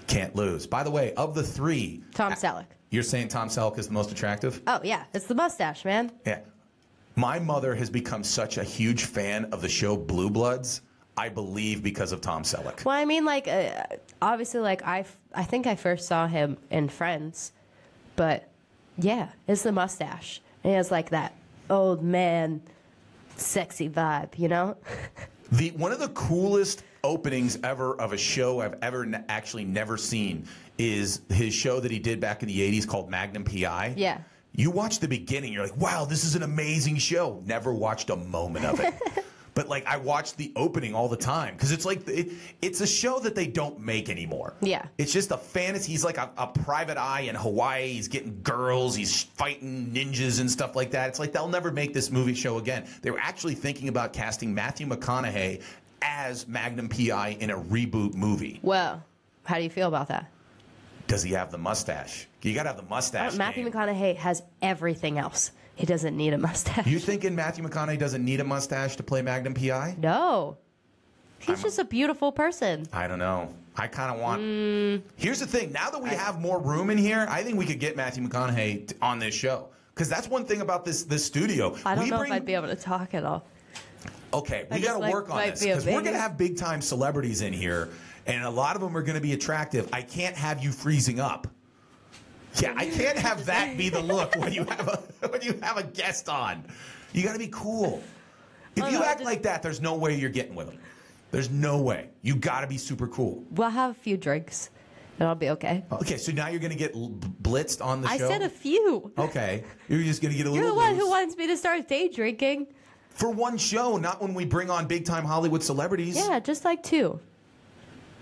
can't lose. By the way, of the 3... Tom Selleck. You're saying Tom Selleck is the most attractive? Oh, yeah. It's the mustache, man. Yeah. My mother has become such a huge fan of the show Blue Bloods, I believe because of Tom Selleck. Well, I mean, obviously, I think I first saw him in Friends, but... yeah, it's the mustache. And he has that old man, sexy vibe, you know? One of the coolest openings ever of a show I've ever actually never seen is his show that he did back in the 80s called Magnum P.I. Yeah. You watch the beginning, you're like, wow, this is an amazing show. Never watched a moment of it. But like I watch the opening all the time because it's like it's a show that they don't make anymore. Yeah. It's just a fantasy. He's like a private eye in Hawaii. He's getting girls. He's fighting ninjas and stuff like that. It's like they'll never make this movie show again. They were actually thinking about casting Matthew McConaughey as Magnum P.I. in a reboot movie. Well, how do you feel about that? Does he have the mustache? You got to have the mustache. Matthew game. McConaughey has everything else. He doesn't need a mustache. You thinking Matthew McConaughey doesn't need a mustache to play Magnum P.I.? No. He's just a beautiful person. I don't know. I kind of want... Here's the thing. Now that we have more room in here, I think we could get Matthew McConaughey on this show. Because that's one thing about this studio. I don't know if I'd be able to talk at all. Okay, we got to work on this. Because we're going to have big-time celebrities in here, and a lot of them are going to be attractive. I can't have you freezing up. Yeah, I can't have that be the look when you have a guest on. You got to be cool. If you act like that, there's no way you're getting with them. There's no way. You got to be super cool. We'll have a few drinks, and I'll be okay. Okay, so now you're going to get blitzed on the show? I said a few. Okay. You're just going to get a little You're the one loose. who wants me to start day drinking. For one show, not when we bring on big-time Hollywood celebrities. Yeah, just like 2.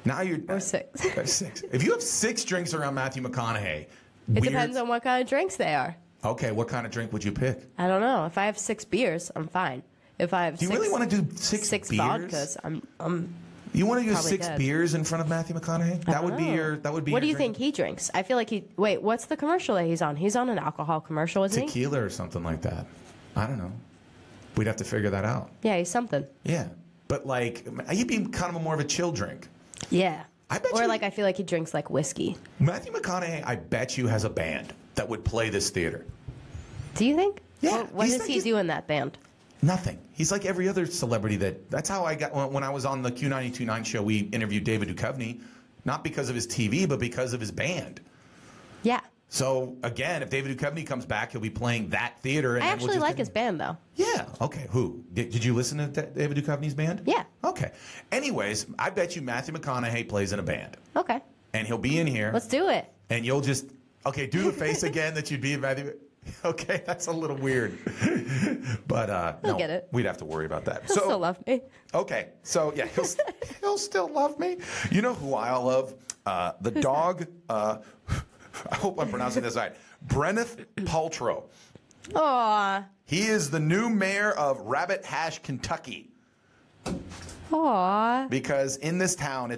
Now you're... Or 6. 6. If you have 6 drinks around Matthew McConaughey... It depends on what kind of drinks they are. Okay, what kind of drink would you pick? I don't know. If I have 6 beers, I'm fine. If I have do you really want to do 6 beers? vodkas, I'm You want to do 6 good. beers in front of Matthew McConaughey? That would be your. What do you think he drinks? I feel like he. Wait, what's the commercial that he's on? He's on an alcohol commercial, isn't he? Tequila or something like that. I don't know. We'd have to figure that out. Yeah, he's something. Yeah, but like he'd be kind of more of a chill drink. Yeah. I bet or you, like I feel like he drinks like whiskey. Matthew McConaughey, I bet you has a band that would play this theater. Do you think? Yeah. What does he do in that band? Nothing. He's like every other celebrity that's how I got when I was on the Q929 show. We interviewed David Duchovny, not because of his TV, but because of his band. Yeah. So again, if David Duchovny comes back, he'll be playing that theater. And I actually like his band though. Yeah. Okay. Who? Did you listen to David Duchovny's band? Yeah. Okay. Anyways, I bet you Matthew McConaughey plays in a band. Okay. And he'll be in here. Let's do it. And you'll just do the face again that you'd be in Matthew. Okay, that's a little weird. But He'll get it. We'd have to worry about that. He'll still love me. Okay. So yeah, he'll still love me. You know who I love? The Who's dog. I hope I'm pronouncing this right. Brenneth Paltrow. Aw. He is the new mayor of Rabbit Hash, Kentucky. Aw. Because in this town,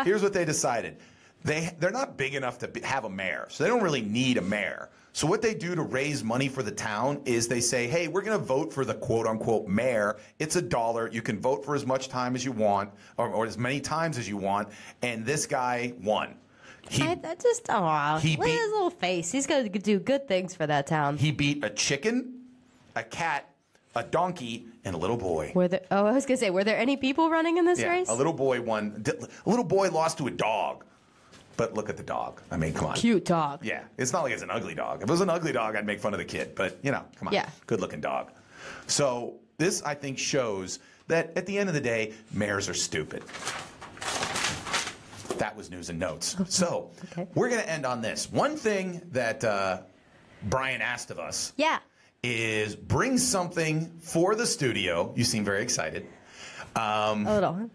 here's what they decided. They're not big enough to have a mayor, so they don't really need a mayor. So what they do to raise money for the town is they say, hey, we're going to vote for the quote-unquote mayor. It's $1. You can vote for as much time as you want or as many times as you want. And this guy won. He Look at his little face. He's going to do good things for that town. He beat a chicken, a cat, a donkey, and a little boy. I was going to say, were there any people running in this race? A little boy won. A little boy lost to a dog. But look at the dog. I mean, come on. Cute dog. Yeah. It's not like it's an ugly dog. If it was an ugly dog, I'd make fun of the kid. But, come on. Yeah. Good-looking dog. So this, I think, shows that at the end of the day, mayors are stupid. That was news and notes. So we're going to end on this. One thing that Brian asked of us is bring something for the studio. You seem very excited. A little.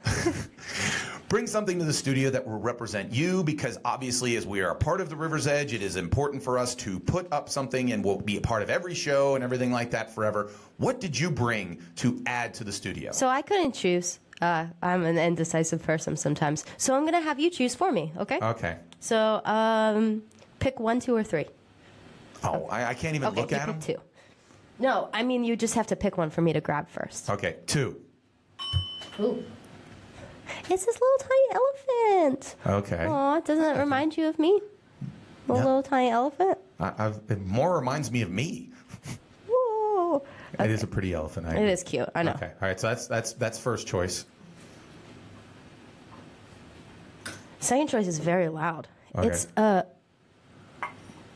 Bring something to the studio that will represent you, because obviously as we are a part of the River's Edge, it is important for us to put up something, and we'll be a part of every show and everything like that forever. What did you bring to add to the studio? So I couldn't choose. I'm an indecisive person sometimes. So I'm going to have you choose for me, okay? Okay. So pick 1, 2, or 3. Oh, I can't even look at them? Pick 2. No, I mean you just have to pick one for me to grab first. Okay, 2. Ooh. It's this little tiny elephant. Okay. Aw, doesn't it remind you of me? Little tiny elephant? It more reminds me of me. Whoa. It is a pretty elephant. It is cute. I know. Okay. All right. So that's first choice. Second choice is very loud. Okay. It's a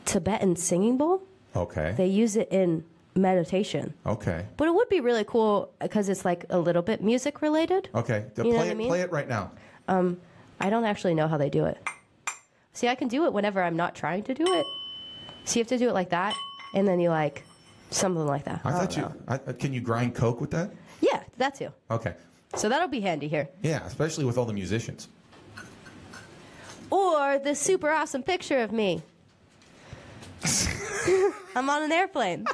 Tibetan singing bowl. Okay. They use it in meditation. Okay. But it would be really cool because it's like a little bit music related. Okay. You know what I mean? Play it right now. I don't actually know how they do it. See, I can do it whenever I'm not trying to do it. So you have to do it like that, and then you something like that. I thought you. Can you grind coke with that? Yeah, that too. Okay. So that'll be handy here. Yeah, especially with all the musicians. Or the super awesome picture of me. I'm on an airplane.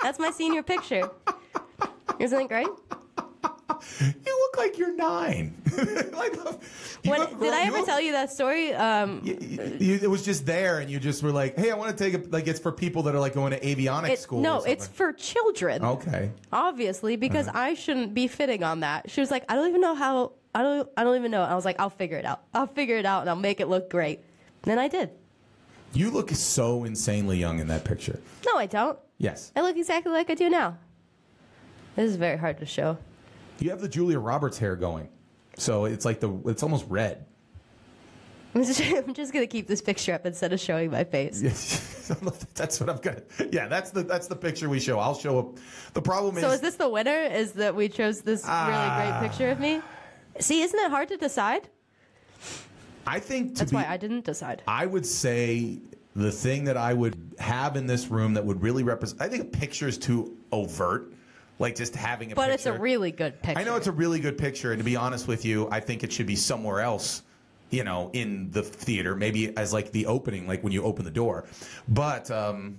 That's my senior picture. Isn't it great? You look like you're 9. Did I ever tell you that story? It was just there, and you just were like, "Hey, I want to take a it's for people that are like going to avionics school." No, it's for children. Okay. Obviously, because I shouldn't be fitting on that. She was like, "I don't even know how. I don't even know." I was like, "I'll figure it out. I'll figure it out, and I'll make it look great." And then I did. You look so insanely young in that picture. No, I don't. Yes. I look exactly like I do now. This is very hard to show. You have the Julia Roberts hair going, so it's like it's almost red. I'm just gonna keep this picture up instead of showing my face. That's what I'm gonna. Yeah, that's the picture we show. I'll show up. The problem is. So is this the winner? Is that we chose this really great picture of me? See, isn't it hard to decide? I think that's why I didn't decide. I would say the thing that I would have in this room that would really represent. I think a picture is too overt. Like just having a picture. But it's a really good picture. I know it's a really good picture, and to be honest with you, I think it should be somewhere else, in the theater, maybe as like the opening, like when you open the door. But I'm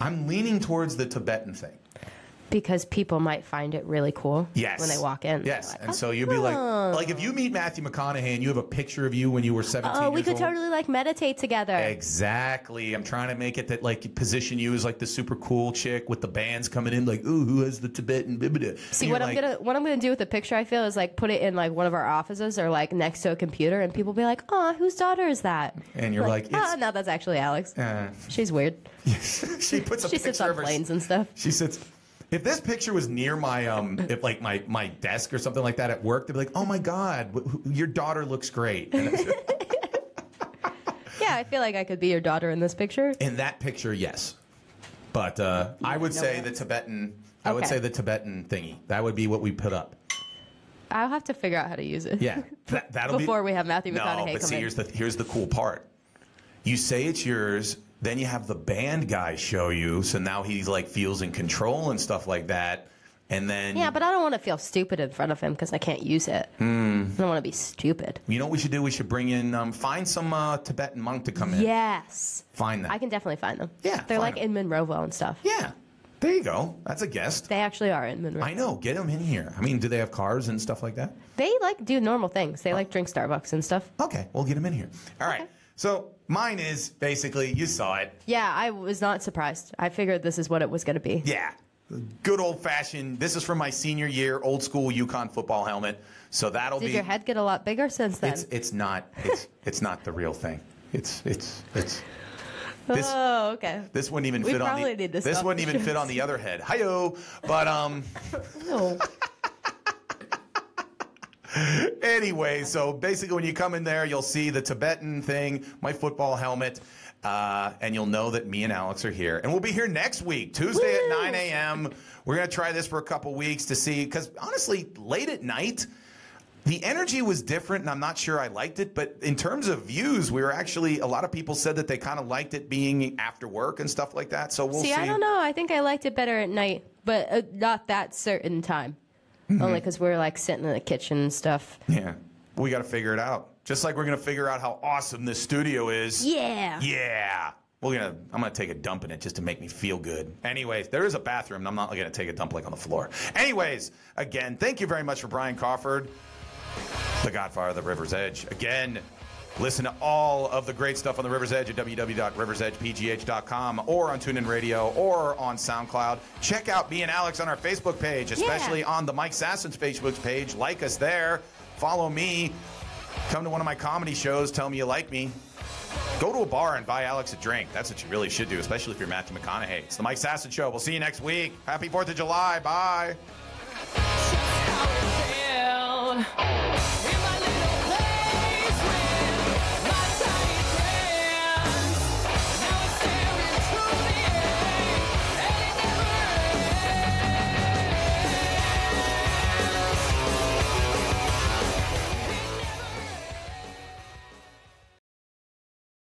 leaning towards the Tibetan thing. Because people might find it really cool when they walk in. Yes, like, and so you'd be like if you meet Matthew McConaughey and you have a picture of you when you were 17 years old. We could totally like meditate together. Exactly. I'm trying to make it that like position you as like the super cool chick with the bands coming in like, ooh, who has the Tibetan bibida? See, what I'm gonna do with the picture, I feel, is like put it in like one of our offices or like next to a computer, and people be like, oh, whose daughter is that? And you're like no, that's actually Alex. She's weird. She puts a she picture sits on of her, planes and stuff. She sits. If this picture was near my if like my desk or something like that at work, they'd be like, "Oh my God, your daughter looks great." Yeah, I feel like I could be your daughter in this picture. In that picture, yes, but I would say the Tibetan. I would say the Tibetan thingy. That would be what we put up. I'll have to figure out how to use it. Yeah, that'll before we have Matthew McConaughey come in. No, but see, here's the cool part. You say it's yours. Then you have the band guy show you, so now he like feels in control and stuff like that. And then but I don't want to feel stupid in front of him because I can't use it. I don't want to be stupid. You know what we should do? We should bring in find some Tibetan monk to come in. Yes, find them. I can definitely find them. Yeah, they're like in Monroeville and stuff. Yeah, there you go. That's a guest. They actually are in Monroeville. I know. Get them in here. I mean, do they have cars and stuff like that? They like do normal things. They like drink Starbucks and stuff. Okay, we'll get them in here. All right. So mine is basically, you saw it. Yeah, I was not surprised. I figured this is what it was going to be. Yeah. Good old fashioned. This is from my senior year, old school Yukon football helmet. So that'll be. Did your head get a lot bigger since then? It's not the real thing. It's. This, oh, okay. This wouldn't even fit on the. This wouldn't even fit on the other head. Hi-yo. But No. Anyway, so basically when you come in there, you'll see the Tibetan thing, my football helmet, and you'll know that me and Alex are here. And we'll be here next week, Tuesday at 9 a.m. We're going to try this for a couple weeks to see, because honestly, late at night, the energy was different, and I'm not sure I liked it. But in terms of views, we were actually, a lot of people said that they kind of liked it being after work and stuff like that. So we'll see. I don't know. I think I liked it better at night, but not that certain time. Only because we're like sitting in the kitchen and stuff. Yeah. We got to figure it out. Just like we're going to figure out how awesome this studio is. Yeah. Yeah. I'm going to take a dump in it just to make me feel good. Anyways, there is a bathroom. And I'm not going to take a dump like on the floor. Anyways, again, thank you very much for Brian Crawford, the Godfather of the River's Edge. Again, listen to all of the great stuff on the River's Edge at www.riversedgepgh.com or on TuneIn Radio or on SoundCloud. Check out me and Alex on our Facebook page, especially on the Mike Sasson's Facebook page. Like us there. Follow me. Come to one of my comedy shows. Tell me you like me. Go to a bar and buy Alex a drink. That's what you really should do, especially if you're Matthew McConaughey. It's the Mike Sasson Show. We'll see you next week. Happy 4th of July. Bye.